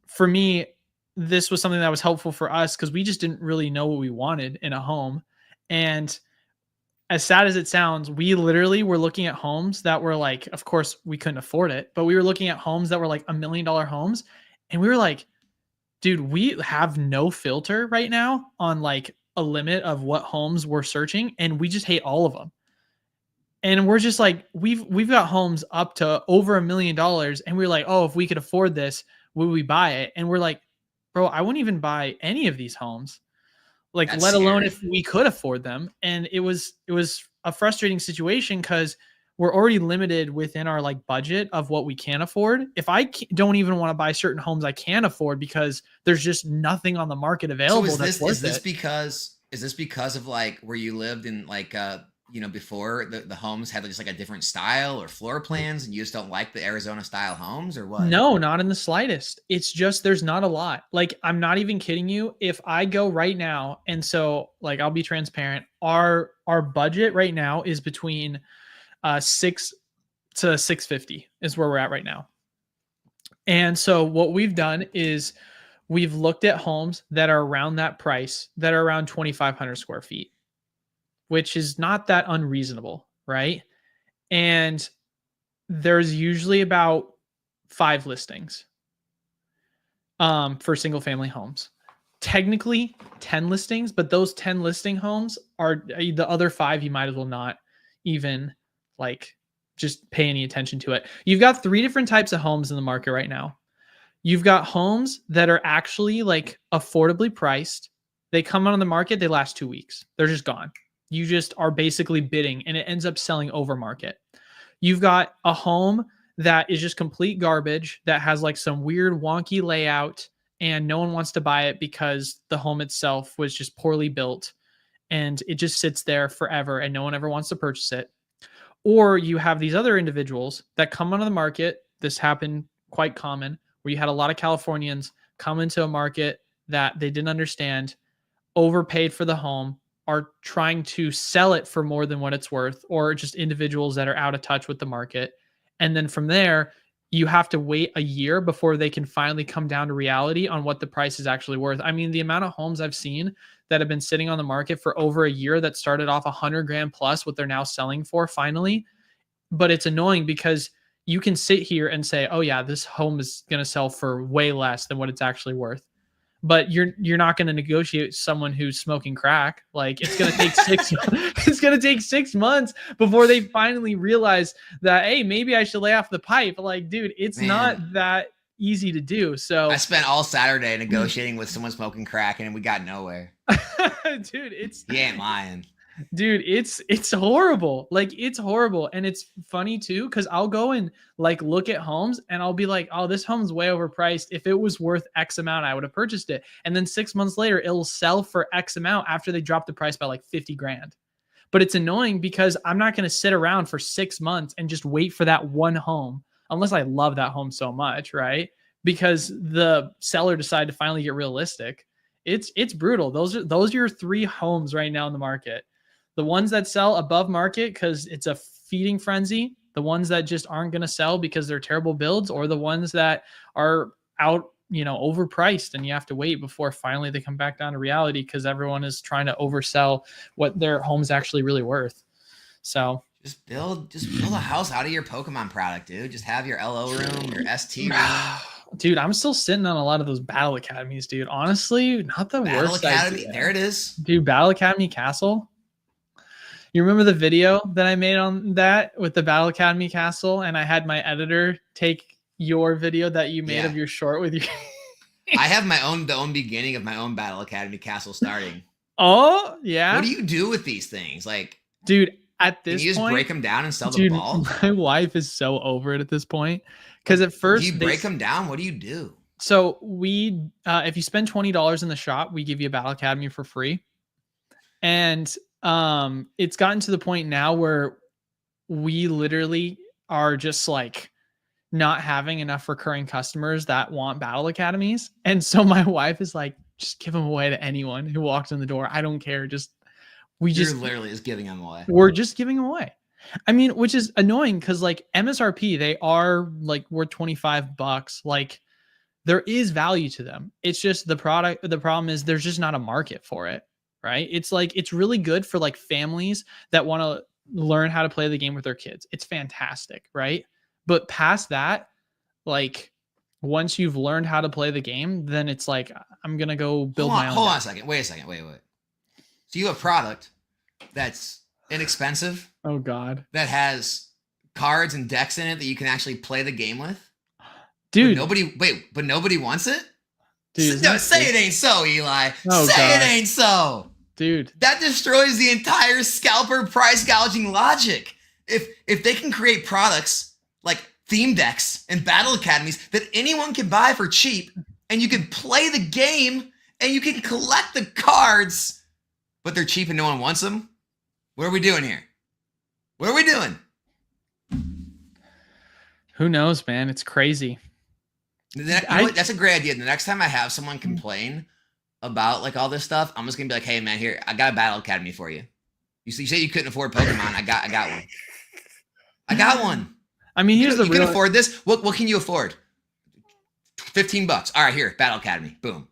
for me, this was something that was helpful for us because we just didn't really know what we wanted in a home. And as sad as it sounds, we literally were looking at homes that were like, of course we couldn't afford it, but we were looking at homes that were like $1 million homes. And we were like, dude, we have no filter right now on like a limit of what homes we're searching. And we just hate all of them. And we're just like, we've got homes up to over $1 million. And we're like, oh, if we could afford this, would we buy it? And we're like, bro, I wouldn't even buy any of these homes. Like, That's let alone scary. if we could afford them. And it was a frustrating situation because we're already limited within our like budget of what we can afford. If I don't even want to buy certain homes I can afford because there's just nothing on the market available So that's worth it. is this because of like where you lived in like before the homes had just like a different style or floor plans and you just don't like the Arizona style homes or what? No, not in the slightest. It's just there's not a lot. Like, I'm not even kidding you. If I go right now, and so like I'll be transparent, our budget right now is between 6 to 650 is where we're at right now. And so what we've done is we've looked at homes that are around that price, that are around 2,500 square feet, which is not that unreasonable, right? And there's usually about 5 listings for single family homes. Technically 10 listings, but those 10 listing homes are the other 5 you might as well not even like just pay any attention to it. You've got 3 different types of homes in the market right now. You've got homes that are actually like affordably priced. They come on the market, they last 2 weeks. They're just gone. You just are basically bidding and it ends up selling over market. You've got a home that is just complete garbage that has like some weird wonky layout and no one wants to buy it because the home itself was just poorly built and it just sits there forever and no one ever wants to purchase it. Or you have these other individuals that come onto the market. This happened quite common where you had a lot of Californians come into a market that they didn't understand, overpaid for the home, are trying to sell it for more than what it's worth, or just individuals that are out of touch with the market. And then from there, you have to wait a year before they can finally come down to reality on what the price is actually worth. I mean, the amount of homes I've seen that have been sitting on the market for over a year that started off 100 grand plus what they're now selling for finally. But it's annoying because you can sit here and say, oh yeah, this home is going to sell for way less than what it's actually worth. But you're not going to negotiate someone who's smoking crack. Like, it's going to take it's going to take 6 months before they finally realize that, hey, maybe I should lay off the pipe. Like, dude, it's not that easy to do. So I spent all Saturday negotiating with someone smoking crack and we got nowhere. Dude, he ain't lying. Dude, it's horrible. Like, it's horrible. And it's funny too, because I'll go and like look at homes and I'll be like, oh, this home's way overpriced. If it was worth X amount, I would have purchased it. And then 6 months later, it'll sell for X amount after they drop the price by like 50 grand. But it's annoying because I'm not going to sit around for 6 months and just wait for that one home unless I love that home so much, right? Because the seller decided to finally get realistic. It's brutal. Those are your 3 homes right now in the market. The ones that sell above market because it's a feeding frenzy, the ones that just aren't going to sell because they're terrible builds, or the ones that are out, overpriced and you have to wait before finally they come back down to reality because everyone is trying to oversell what their home's actually really worth. So just build a house out of your Pokemon product, dude. Just have your LO room, your ST room. Dude, I'm still sitting on a lot of those Battle Academies, dude. Honestly, not the Battle worst Academy, idea. there it is. Dude, Battle Academy Castle. You remember the video that I made on that with the Battle Academy Castle, and I had my editor take your video that you made of your short with your. I have the own beginning of my own Battle Academy Castle starting. Oh yeah. What do you do with these things, like, dude? At this point, you just break them down and sell the ball? My wife is so over it at this point because at first do you break them down. What do you do? So we, if you spend $20 in the shop, we give you a Battle Academy for free, and it's gotten to the point now where we literally are just like not having enough recurring customers that want Battle Academies. And so my wife is like, just give them away to anyone who walks in the door. I don't care. You're literally just giving them away. We're just giving them away. I mean, which is annoying because like MSRP, they are like worth $25. Like, there is value to them. It's just the problem is there's just not a market for it. Right. It's like, it's really good for like families that want to learn how to play the game with their kids. It's fantastic. Right. But past that, like, once you've learned how to play the game, then it's like, I'm going to go build my own. Hold on a second. Wait a second. Wait. So you have a product that's inexpensive. Oh God. That has cards and decks in it that you can actually play the game with. Dude. But nobody wants it? Dude, No, say it ain't so, Eli. Oh, say God. it ain't so. Dude. That destroys the entire scalper price gouging logic. If they can create products like theme decks and battle academies that anyone can buy for cheap, and you can play the game and you can collect the cards, but they're cheap and no one wants them, what are we doing here? What are we doing? Who knows, man? It's crazy. That's a great idea. The next time I have someone complain about like all this stuff, I'm just gonna be like, hey man, here, I got a battle academy for you. You say you couldn't afford Pokemon. I got one. I got one. I mean, here's the you real... can afford this. What can you afford? $15. All right, here, battle academy. Boom.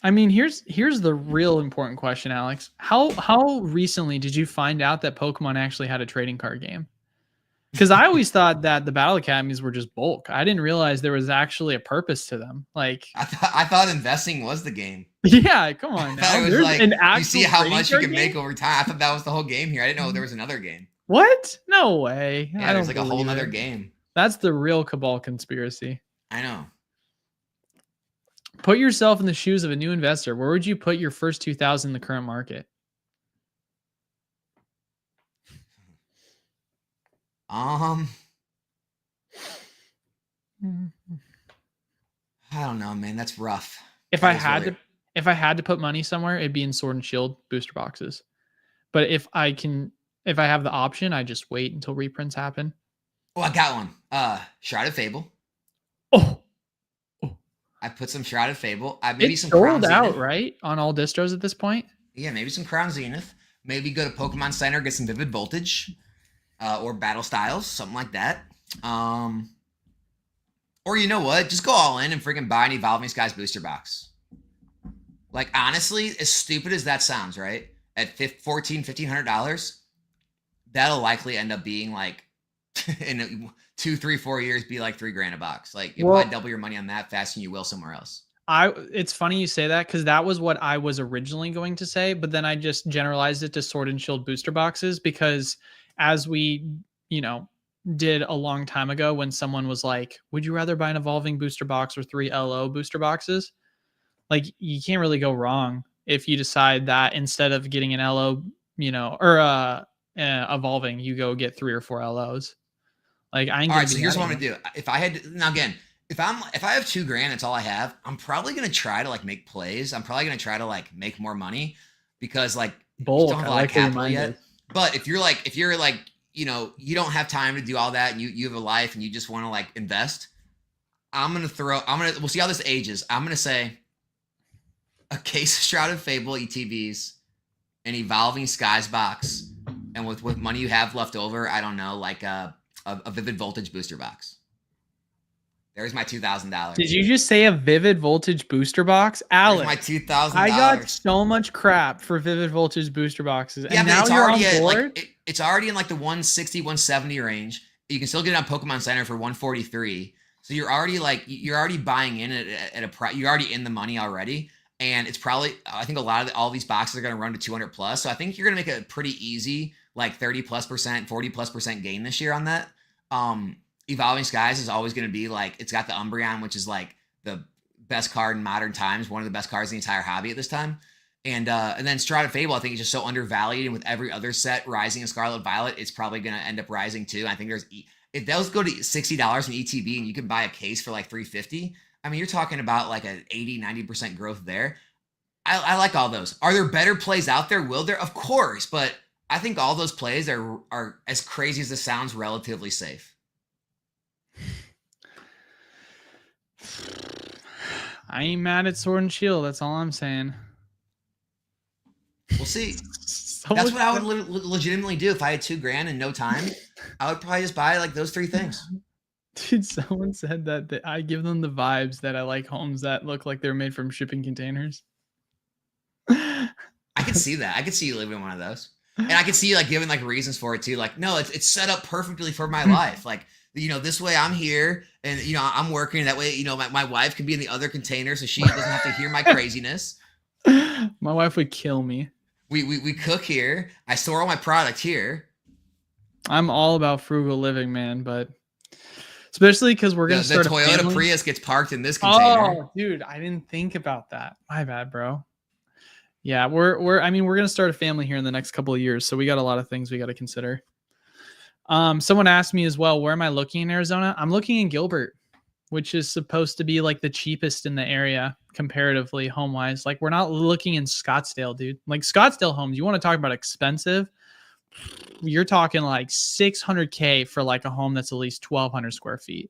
I mean, here's the real important question, Alex. How recently did you find out that Pokemon actually had a trading card game? Because I always thought that the battle academies were just bulk. I didn't realize there was actually a purpose to them. Like I thought investing was the game. Yeah, come on now. It was like you see how much you can game? make over time. I thought that was the whole game here. I didn't know there was another game. What? No way. Yeah, there's like a whole nother game. That's the real Cabal conspiracy. I know. Put yourself in the shoes of a new investor. Where would you put your first 2,000 in the current market? I don't know, man. That's rough. If I had to put money somewhere, it'd be in Sword and Shield booster boxes. But if I have the option, I just wait until reprints happen. Oh, I got one. Shrouded Fable. Oh. I put some Shrouded Fable. Maybe it's some sold Crown out, Zenith. Right? On all distros at this point? Yeah, maybe some Crown Zenith. Maybe go to Pokemon Center, get some Vivid Voltage. Or Battle Styles, something like that. Or you know what? Just go all in and freaking buy an Evolving Skies booster box. Like, honestly, as stupid as that sounds, right? At $1,500, that'll likely end up being like, in 2, 3, 4 years, be like $3,000 a box. Like, you might double your money on that faster than you will somewhere else. It's funny you say that because that was what I was originally going to say, but then I just generalized it to Sword and Shield booster boxes because as we, did a long time ago when someone was like, would you rather buy an evolving booster box or 3 LO booster boxes? Like, you can't really go wrong if you decide that instead of getting an LO, or evolving, you go get 3 or 4 LOs. Like, I ain't. All right, so here's what I'm gonna do. If I had now again, if I have $2,000, that's all I have. I'm probably gonna try to like make plays. I'm probably gonna try to like make more money because like bulk. You don't have a lot of capital yet. But if you're like, you don't have time to do all that and you have a life and you just want to like invest, we'll see how this ages. I'm going to say a case of Shrouded Fable ETBs, an Evolving Skies box, and with money you have left over, I don't know, like a Vivid Voltage booster box. There's my $2,000. Did you just say a Vivid Voltage booster box? Alex, my $2,000. I got so much crap for Vivid Voltage booster boxes. Yeah, and now you're on board? It's already in like the 160, 170 range. You can still get it on Pokemon Center for 143. So you're already buying in at a price. You're already in the money already. And it's probably, I think all these boxes are going to run to 200 plus. So I think you're going to make a pretty easy, like 30+%, 40+% gain this year on that. Evolving Skies is always going to be like, it's got the Umbreon, which is like the best card in modern times, one of the best cards in the entire hobby at this time. And then Shrouded Fable, I think, is just so undervalued. And with every other set rising in Scarlet and Violet, it's probably going to end up rising too. I think if those go to $60 in ETB and you can buy a case for like $350, I mean, you're talking about like an 80-90% growth there. I like all those. Are there better plays out there? Will there? Of course. But I think all those plays are as crazy as this sounds, relatively safe. I ain't mad at Sword and Shield. That's all I'm saying. We'll see. That's what I would legitimately do if I had $2,000 and no time. I would probably just buy like those 3 things. Dude, someone said that I give them the vibes that I like homes that look like they're made from shipping containers. I could see that. I could see you living in one of those. And I could see you like giving like reasons for it too. Like, no, it's set up perfectly for my life. Like, this way I'm here and, I'm working that way. My wife can be in the other container so she doesn't have to hear my craziness. My wife would kill me. We cook here. I store all my product here. I'm all about frugal living, man, but especially because we're gonna The start a Toyota family. Prius gets parked in this container. Oh, dude, I didn't think about that. My bad, bro. Yeah, we're I mean, we're gonna start a family here in the next couple of years, so we got a lot of things we got to consider. Someone asked me as well, where am I looking in Arizona? I'm looking in Gilbert, which is supposed to be like the cheapest in the area comparatively home wise. Like we're not looking in Scottsdale, dude. Like Scottsdale homes, you want to talk about expensive? You're talking like 600K for like a home that's at least 1,200 square feet.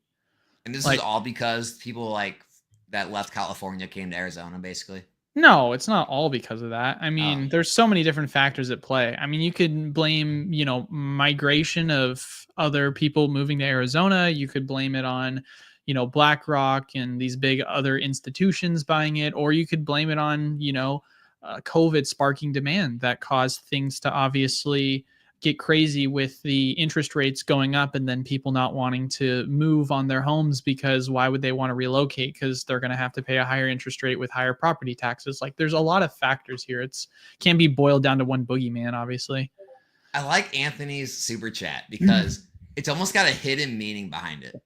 And this Like, is all because people like that left California came to Arizona, basically. no, it's not all because of that. I Oh. mean, there's so many different factors at play. I mean, you could blame, you know, migration of other people moving to Arizona. You could blame it on, you know, BlackRock and these big other institutions buying it, or you could blame it on, you know, COVID sparking demand that caused things to obviously get crazy with the interest rates going up and then people not wanting to move on their homes because why would they want to relocate? Because they're going to have to pay a higher interest rate with higher property taxes. Like there's a lot of factors here. It's can't be boiled down to one boogeyman, obviously. I like Anthony's super chat because it's almost got a hidden meaning behind it.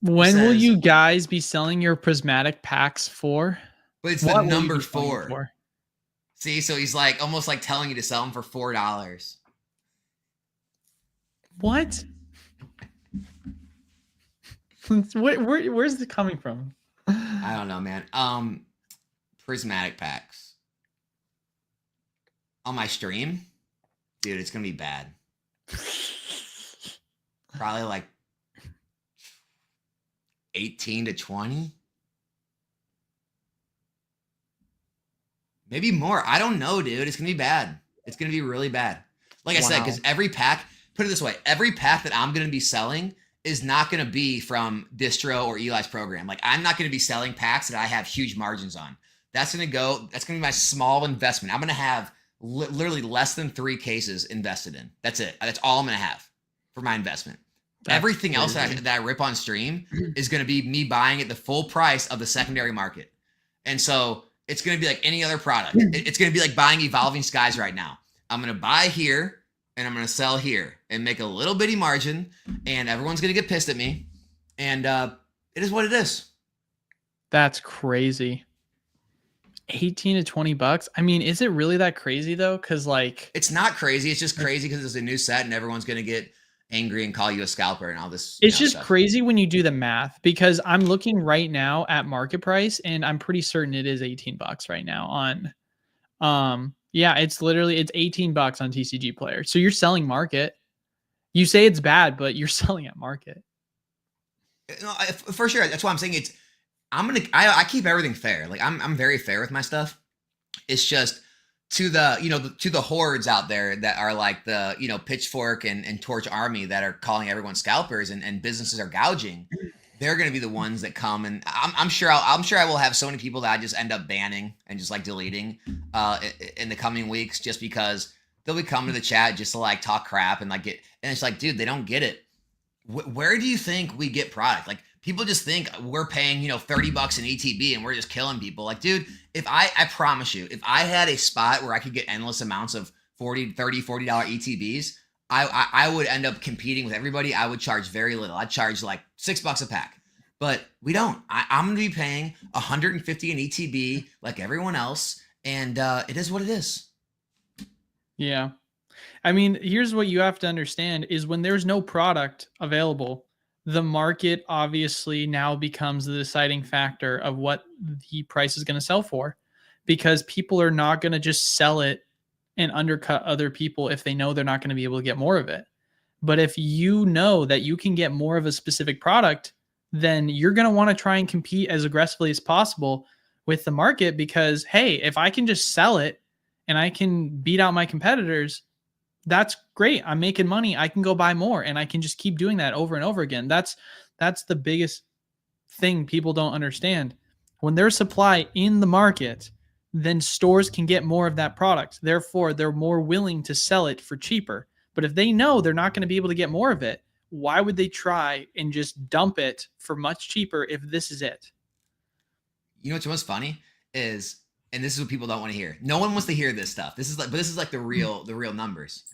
When will you guys be selling your prismatic packs for? But it's the number 4. See, so he's like almost like telling you to sell them for $4. What? Where's it coming from? I don't know, man. Prismatic packs on my stream, dude. It's gonna be bad. Probably like 18 to 20, maybe more. I don't know, dude. It's gonna be bad. It's gonna be really bad. Like I said, because every pack. Put it this way, every pack that I'm going to be selling is not going to be from Distro or Eli's program. Like I'm not going to be selling packs that I have huge margins on. That's going to be my small investment. I'm going to have literally less than 3 cases invested in. That's it. That's all I'm going to have for my investment. That's everything crazy. Else that I rip on stream is going to be me buying at the full price of the secondary market. And so it's going to be like any other product. It's going to be like buying Evolving Skies right now. I'm going to buy here and I'm going to sell here and make a little bitty margin and everyone's going to get pissed at me. And it is what it is. That's crazy. 18 to 20 bucks. I mean, is it really that crazy though? Cause like, it's not crazy. It's just crazy because it's a new set and everyone's going to get angry and call you a scalper and all this. It's just crazy when you do the math because I'm looking right now at market price and I'm pretty certain it is 18 bucks right now on, yeah, it's 18 bucks on TCG Player. So you're selling market. You say it's bad, but you're selling at market. No, for sure. That's why I'm saying I keep everything fair. Like I'm very fair with my stuff. It's just to the hordes out there that are like the, Pitchfork and Torch Army that are calling everyone scalpers and businesses are gouging. They're going to be the ones that come, and I'm sure I will have so many people that I just end up banning and just like deleting in the coming weeks, just because they'll be coming to the chat just to like talk crap and like and it's like, dude, they don't get it. Where do you think we get product? Like people just think we're paying, $30 in ETB and we're just killing people. Like, dude, I promise you, if I had a spot where I could get endless amounts of $40 ETBs, I would end up competing with everybody. I would charge very little. I'd charge like $6 a pack, but we don't. I'm going to be paying 150 in ETB like everyone else. And it is what it is. Yeah. I mean, here's what you have to understand is when there's no product available, the market obviously now becomes the deciding factor of what the price is going to sell for, because people are not going to just sell it and undercut other people if they know they're not going to be able to get more of it. But if you know that you can get more of a specific product, then you're going to want to try and compete as aggressively as possible with the market, because, hey, if I can just sell it and I can beat out my competitors, that's great. I'm making money. I can go buy more and I can just keep doing that over and over again. That's the biggest thing people don't understand. When there's supply in the market, then stores can get more of that product. Therefore, they're more willing to sell it for cheaper. But if they know they're not going to be able to get more of it, why would they try and just dump it for much cheaper if this is it? You know what's most funny is, and this is what people don't want to hear. No one wants to hear this stuff. This is like the real numbers.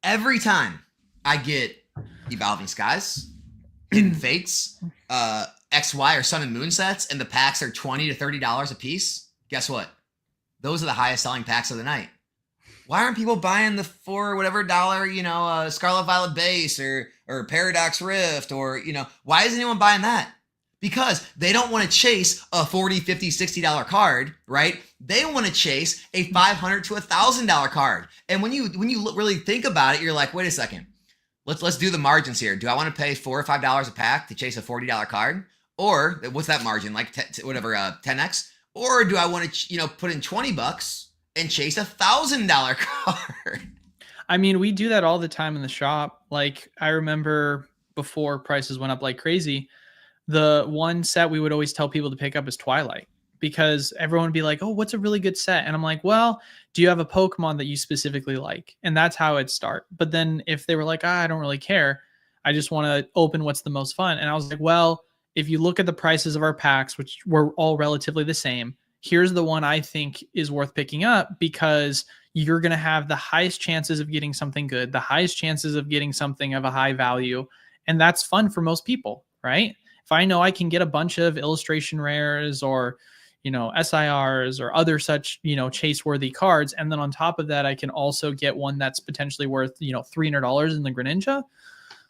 Every time I get Evolving Skies, hidden fates, XY or Sun and Moon sets, and the packs are $20 to $30 a piece, guess what? Those are the highest selling packs of the night. Why aren't people buying the $4 whatever dollar, Scarlet Violet base or Paradox Rift or, why is anyone buying that? Because they don't want to chase a $40, $50, $60 card, right? They want to chase a $500 to $1,000 card. And when you really think about it, you're like, wait a second. Let's do the margins here. Do I want to pay $4 or $5 a pack to chase a $40 card? Or what's that margin? Like 10x? Or do I want to, put in $20 and chase a $1,000 card? I mean, we do that all the time in the shop. Like, I remember before prices went up like crazy, the one set we would always tell people to pick up is Twilight, because everyone would be like, oh, what's a really good set? And I'm like, well, do you have a Pokemon that you specifically like? And that's how it'd start. But then if they were like, I don't really care, I just want to open what's the most fun. And I was like, well, if you look at the prices of our packs, which were all relatively the same, here's the one I think is worth picking up, because you're going to have the highest chances of getting something good, the highest chances of getting something of a high value. And that's fun for most people, right? If I know I can get a bunch of illustration rares or, SIRs or other such, chase-worthy cards, and then on top of that, I can also get one that's potentially worth, $300 in the Greninja,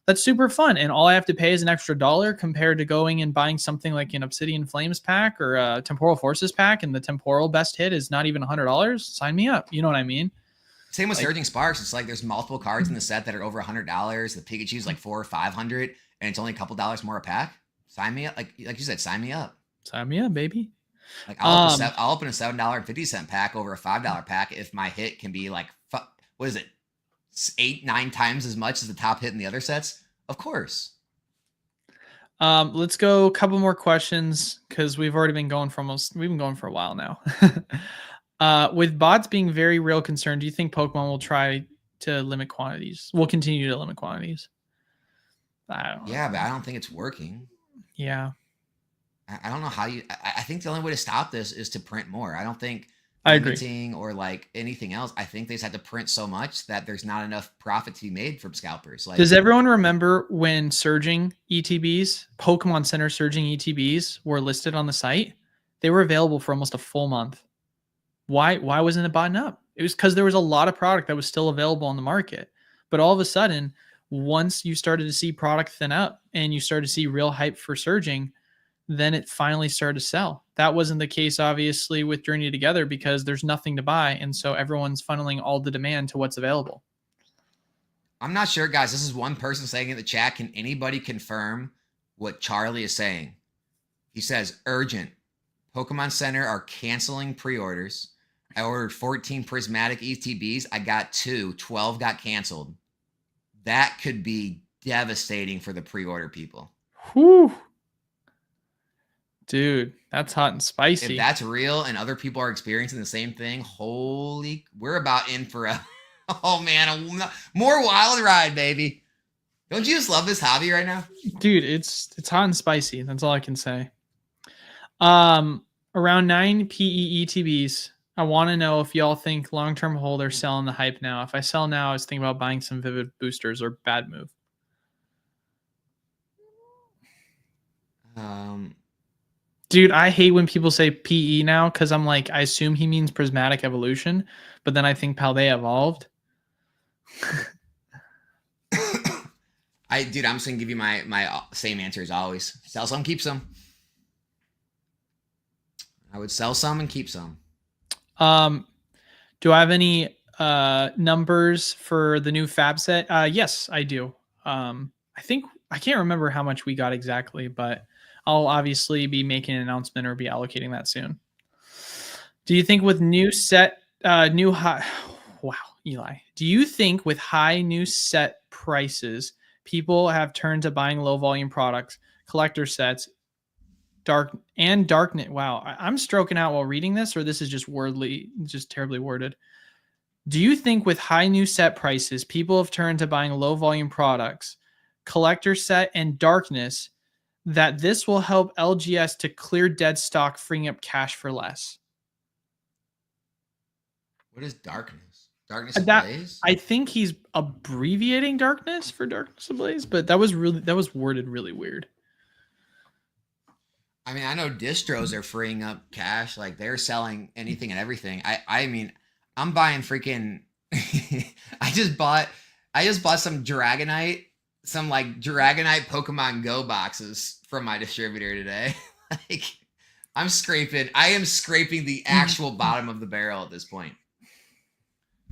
that's super fun. And all I have to pay is an extra $1 compared to going and buying something like an Obsidian Flames pack or a Temporal Forces pack, and the temporal best hit is not even $100. Sign me up. You know what I mean? Same with Surging Sparks. It's like there's multiple cards in the set that are over $100. The Pikachu's like $400 or $500, and it's only a couple dollars more a pack. Sign me up. Like you said, sign me up. Sign me up, baby. Like I'll open a $7.50 pack over a $5 pack if my hit can be like, what is it, 8-9 times as much as the top hit in the other sets? Of course. Let's go a couple more questions, because we've been going for a while now. With bots being very real concern, do you think Pokemon will try to limit quantities? Will continue to limit quantities? I don't know. Yeah, but I don't think it's working. Yeah. I don't know how I think the only way to stop this is to print more. I don't think I agree. Limiting or like anything else. I think they just have to print so much that there's not enough profit to be made from scalpers. Like, does everyone remember when surging ETBs, Pokemon Center surging ETBs were listed on the site? They were available for almost a full month. Why wasn't it buttoned up? It was because there was a lot of product that was still available on the market. But all of a sudden, once you started to see product thin up and you started to see real hype for surging, then it finally started to sell. That wasn't the case, obviously, with Journey Together, because there's nothing to buy. And so everyone's funneling all the demand to what's available. I'm not sure, guys. This is one person saying in the chat. Can anybody confirm what Charlie is saying? He says, urgent. Pokemon Center are canceling pre-orders. I ordered 14 Prismatic ETBs. I got 2. 12 got canceled. That could be devastating for the pre-order people. Whew. Dude, that's hot and spicy. If that's real and other people are experiencing the same thing, we're about in for a more wild ride, baby. Don't you just love this hobby right now? Dude, it's hot and spicy. That's all I can say. Around 9 PE ETBs. I want to know if y'all think long-term hold or selling the hype now. If I sell now, I was thinking about buying some Vivid boosters, or bad move. Dude, I hate when people say PE now, because I'm like, I assume he means Prismatic Evolution, but then I think Paldea evolved. I'm just gonna give you my same answer as always. Sell some, keep some. I would sell some and keep some. Do I have any numbers for the new Fab set? Yes, I do. I can't remember how much we got exactly, but I'll obviously be making an announcement or be allocating that soon. Do you think with new set, Eli, do you think with high new set prices, people have turned to buying low volume products, collector sets, darknet? Wow. I'm stroking out while reading this, or this is just terribly worded. Do you think with high new set prices, people have turned to buying low volume products, collector set, and darkness, that this will help LGS to clear dead stock, freeing up cash for less? What is darkness? Darkness That Ablaze? I think he's abbreviating darkness for Darkness Ablaze, but that was worded really weird. I mean, I know distros are freeing up cash. Like they're selling anything and everything. I mean, I'm buying freaking. I just bought some Dragonite, some like Dragonite Pokemon Go boxes from my distributor today. Like, I am scraping the actual bottom of the barrel at this point.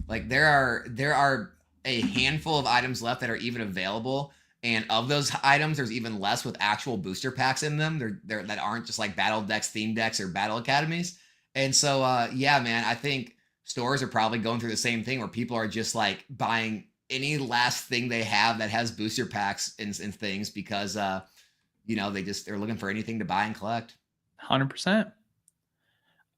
Like there are a handful of items left that are even available. And of those items, there's even less with actual booster packs in them. They're that aren't just like battle decks, theme decks, or battle academies. And so, yeah, man, I think stores are probably going through the same thing where people are just like buying any last thing they have that has booster packs and things because, you know, they're looking for anything to buy and collect. 100%.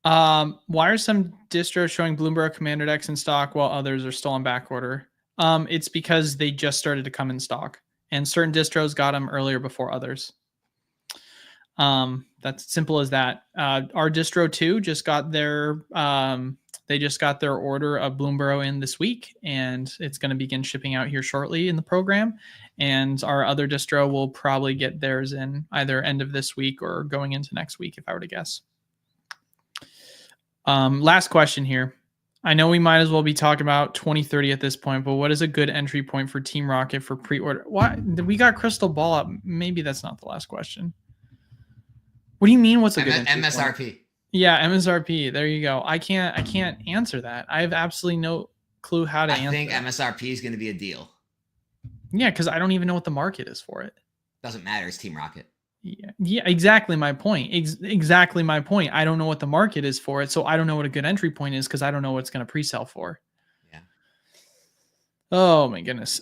Why are some distros showing Bloomberg Commander decks in stock while others are still on back order? It's because they just started to come in stock. And certain distros got them earlier before others. That's simple as that. Our distro 2 just got their order of Bloomburrow in this week, and it's going to begin shipping out here shortly in the program. And our other distro will probably get theirs in either end of this week or going into next week, if I were to guess. Last question here. I know we might as well be talking about 2030 at this point, but what is a good entry point for Team Rocket for pre-order? Why we got Crystal Ball up? Maybe that's not the last question. What do you mean? What's a good entry MSRP? Point? Yeah, MSRP. There you go. I can't answer that. I have absolutely no clue how to answer. I think that. MSRP is going to be a deal. Yeah, because I don't even know what the market is for it. Doesn't matter. It's Team Rocket. Yeah, exactly my point. Exactly my point. I don't know what the market is for it, so I don't know what a good entry point is because I don't know what it's going to pre-sell for. Yeah. Oh my goodness.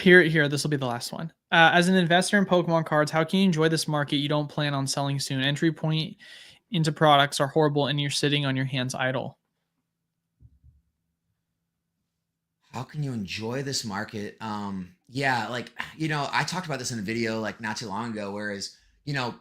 Here. This will be the last one. As an investor in Pokemon cards, how can you enjoy this market you don't plan on selling soon? Entry point into products are horrible, and you're sitting on your hands idle. How can you enjoy this market? Yeah, like, you know, I talked about this in a video like not too long ago, whereas, you know,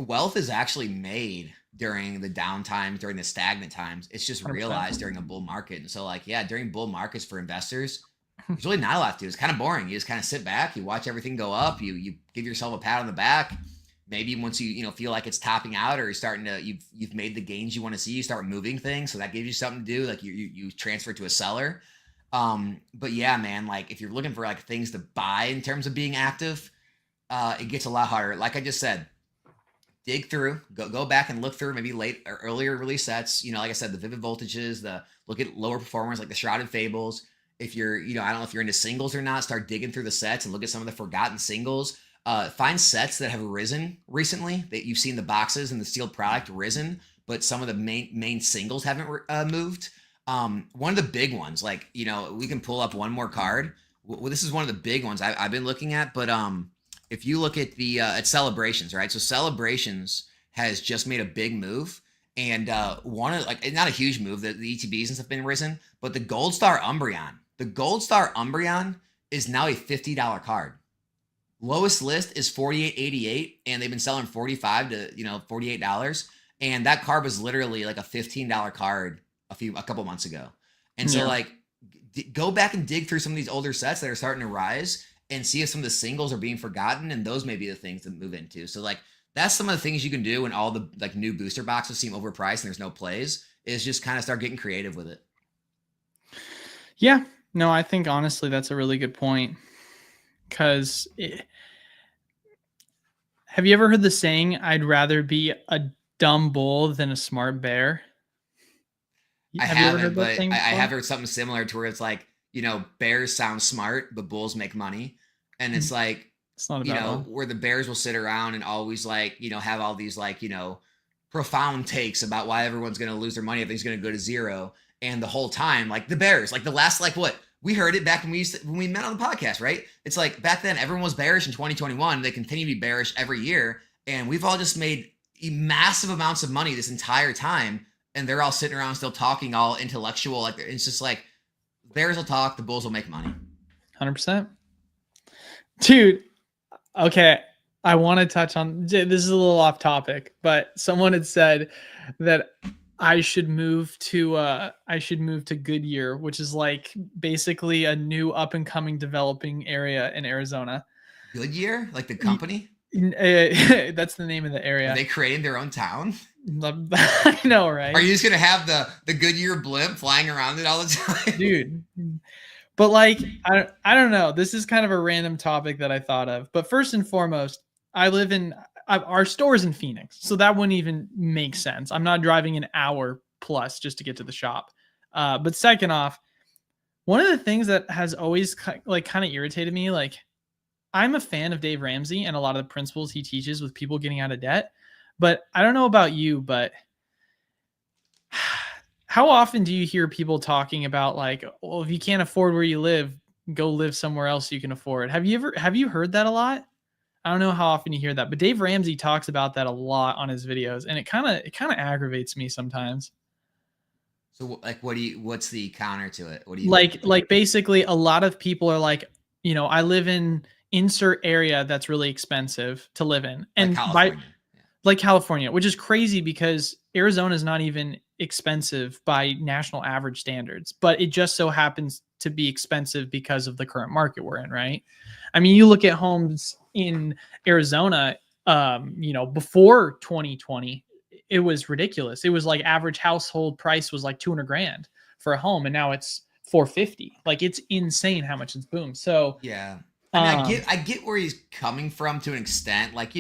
wealth is actually made during the downtime, during the stagnant times. It's just 100%. realized during a bull market. And so like, yeah, during bull markets for investors, there's really not a lot to do. It's kind of boring. You just kind of sit back, you watch everything go up, you give yourself a pat on the back. Maybe once you feel like it's topping out or you're starting to, you've made the gains you want to see, you start moving things. So that gives you something to do. Like you transfer to a seller. But yeah, man, like if you're looking for like things to buy in terms of being active, it gets a lot harder. Like I just said, dig through, go back and look through maybe late or earlier release sets. You know, like I said, the Vivid Voltages, look at lower performers like the Shrouded Fables. If you're, I don't know if you're into singles or not, start digging through the sets and look at some of the forgotten singles. Find sets that have risen recently that you've seen the boxes and the sealed product risen, but some of the main singles haven't moved. One of the big ones, like, we can pull up one more card. Well, this is one of the big ones I've been looking at, but if you look at the at Celebrations, right? So Celebrations has just made a big move, and one of not a huge move. The ETBs and stuff have been risen, but the Gold Star Umbreon is now a $50 card. Lowest list is $48.88, and they've been selling $45 to $48, and that card was literally like a $15 card a couple months ago. And so go back and dig through some of these older sets that are starting to rise and see if some of the singles are being forgotten, and those may be the things to move into. So that's some of the things you can do when all the new booster boxes seem overpriced and there's no plays, is just kind of start getting creative with it. Yeah, no, I think honestly that's a really good point, because have you ever heard the saying, I'd rather be a dumb bull than a smart bear? I haven't, but I have heard something similar to where it's like, bears sound smart, but bulls make money. And it's like, it's not where the bears will sit around and always have all these profound takes about why everyone's going to lose their money, everything's going to go to zero. And the whole time, the bears, the last, we heard it back when we met on the podcast, right? It's like back then everyone was bearish in 2021. They continue to be bearish every year. And we've all just made massive amounts of money this entire time. And they're all sitting around still talking all intellectual. It's just bears will talk, the bulls will make money. 100%. Dude, okay. I want to touch on, this is a little off topic, but someone had said that I should move to Goodyear, which is like basically a new up and coming developing area in Arizona. Goodyear, like the company? That's the name of the Are area. they creating their own town? I know, right? Are you just gonna have the Goodyear blimp flying around it all the time? Dude. But like, I don't know. This is kind of a random topic that I thought of. But first and foremost, our store's in Phoenix, so that wouldn't even make sense. I'm not driving an hour plus just to get to the shop. But second off, one of the things that has always kind of irritated me, like I'm a fan of Dave Ramsey and a lot of the principles he teaches with people getting out of debt. But I don't know about you, but how often do you hear people talking about like, well, if you can't afford where you live, go live somewhere else you can afford? Have you heard that a lot? I don't know how often you hear that, but Dave Ramsey talks about that a lot on his videos, and it kind of aggravates me sometimes. So like, what's the counter to it? What do you like basically a lot of people are like, I live in insert area that's really expensive to live in, and like California. like California, which is crazy because Arizona is not even expensive by national average standards, but it just so happens to be expensive because of the current market we're in, right? I mean, you look at homes in Arizona, before 2020, it was ridiculous. It was like average household price was like 200 grand for a home, and now it's 450. Like it's insane how much it's boomed. So yeah, I mean, I get where he's coming from to an extent. Like,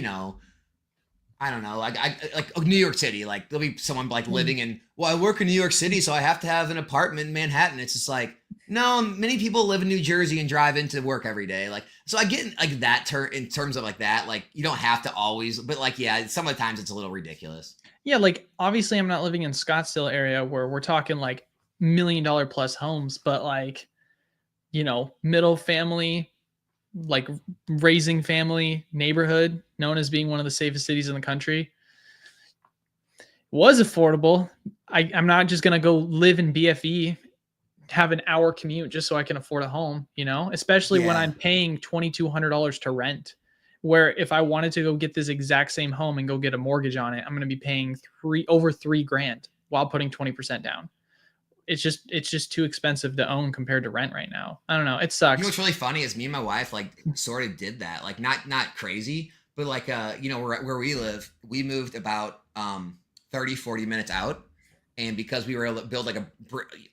I don't know, like New York City, like there'll be someone like living in, well, I work in New York City, so I have to have an apartment in Manhattan. It's just like, no, many people live in New Jersey and drive into work every day. Like, so I get like that in terms of like that, like you don't have to always, but like, yeah, some of the times it's a little ridiculous. Yeah, like obviously I'm not living in Scottsdale area where we're talking like $1 million plus homes, but like, middle family, like raising family neighborhood known as being one of the safest cities in the country was affordable. I'm not just going to go live in BFE, have an hour commute just so I can afford a home, especially when I'm paying $2,200 to rent, where if I wanted to go get this exact same home and go get a mortgage on it, I'm going to be paying over $3,000 while putting 20% down. It's just too expensive to own compared to rent right now. I don't know. It sucks. What's really funny is me and my wife like sort of did that, like not crazy, but like where we live, we moved about 30-40 minutes out, and because we were able to build like a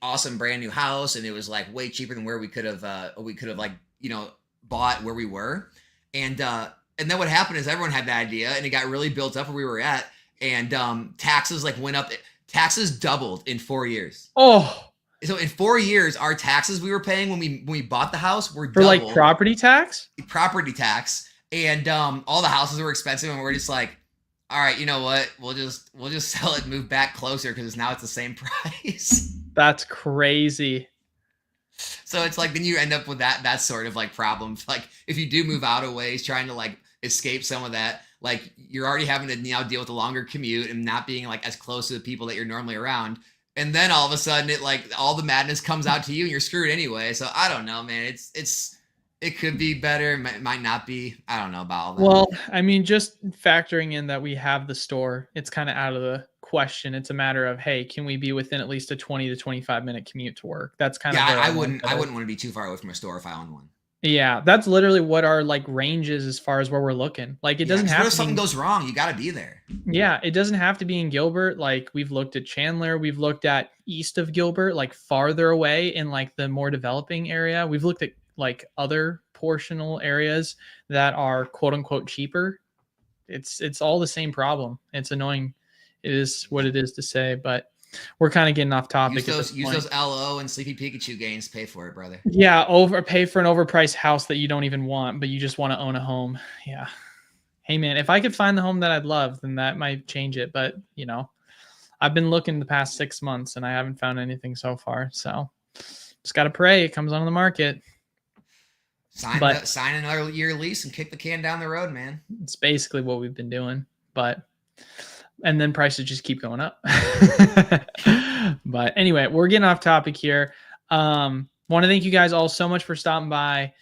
awesome brand new house, and it was like way cheaper than where we could have like bought where we were, and then what happened is everyone had the idea, and it got really built up where we were at, and taxes like went up. Taxes doubled in 4 years. Oh, so in 4 years, our taxes we were paying when we bought the house were for double. like property tax, and all the houses were expensive, and we're just like, all right, you know what? We'll just sell it and move back closer because now it's the same price. That's crazy. So it's like then you end up with that sort of like problem. Like if you do move out of ways, trying to like escape some of that, like you're already having to now deal with a longer commute and not being like as close to the people that you're normally around. And then all of a sudden it like all the madness comes out to you and you're screwed anyway. So I don't know, man. It could be better. It might not be. I don't know about all that. Well, I mean, just factoring in that we have the store, it's kind of out of the question. It's a matter of, hey, can we be within at least a 20 to 25 minute commute to work? That's kind of I wouldn't want to be too far away from a store if I owned one. Yeah, that's literally what our like range is as far as where we're looking. Like it doesn't have to. If something goes wrong, you got to be there. Yeah, it doesn't have to be in Gilbert. Like we've looked at Chandler, we've looked at east of Gilbert, like farther away in like the more developing area. We've looked at like other portional areas that are quote unquote cheaper. It's all the same problem. It's annoying. It is what it is to say, but we're kind of getting off topic. Use those LO and Sleepy Pikachu gains. Pay for it, brother. Yeah, pay for an overpriced house that you don't even want, but you just want to own a home. Yeah. Hey man, if I could find the home that I'd love, then that might change it. But I've been looking the past 6 months and I haven't found anything so far. So just gotta pray it comes on the market. Sign another year lease and kick the can down the road, man. It's basically what we've been doing, and then prices just keep going up. But anyway, we're getting off topic here. Want to thank you guys all so much for stopping by.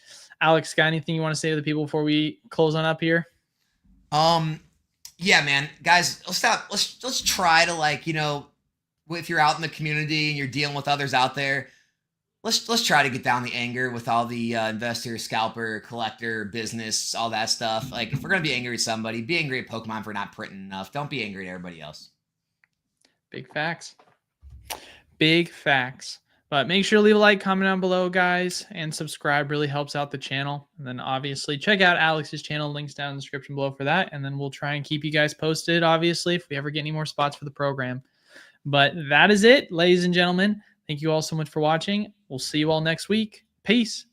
Alex, got anything you want to say to the people before we close on up here? Yeah, man, guys, let's try to if you're out in the community and you're dealing with others out there, let's try to get down the anger with all the investor, scalper, collector, business, all that stuff. Like, if we're gonna be angry at somebody, be angry at Pokemon for not printing enough. Don't be angry at everybody else. Big facts. Big facts. But make sure to leave a like, comment down below, guys, and subscribe. Really helps out the channel. And then obviously check out Alex's channel. Links down in the description below for that. And then we'll try and keep you guys posted, obviously, if we ever get any more spots for the program. But that is it, ladies and gentlemen. Thank you all so much for watching. We'll see you all next week. Peace.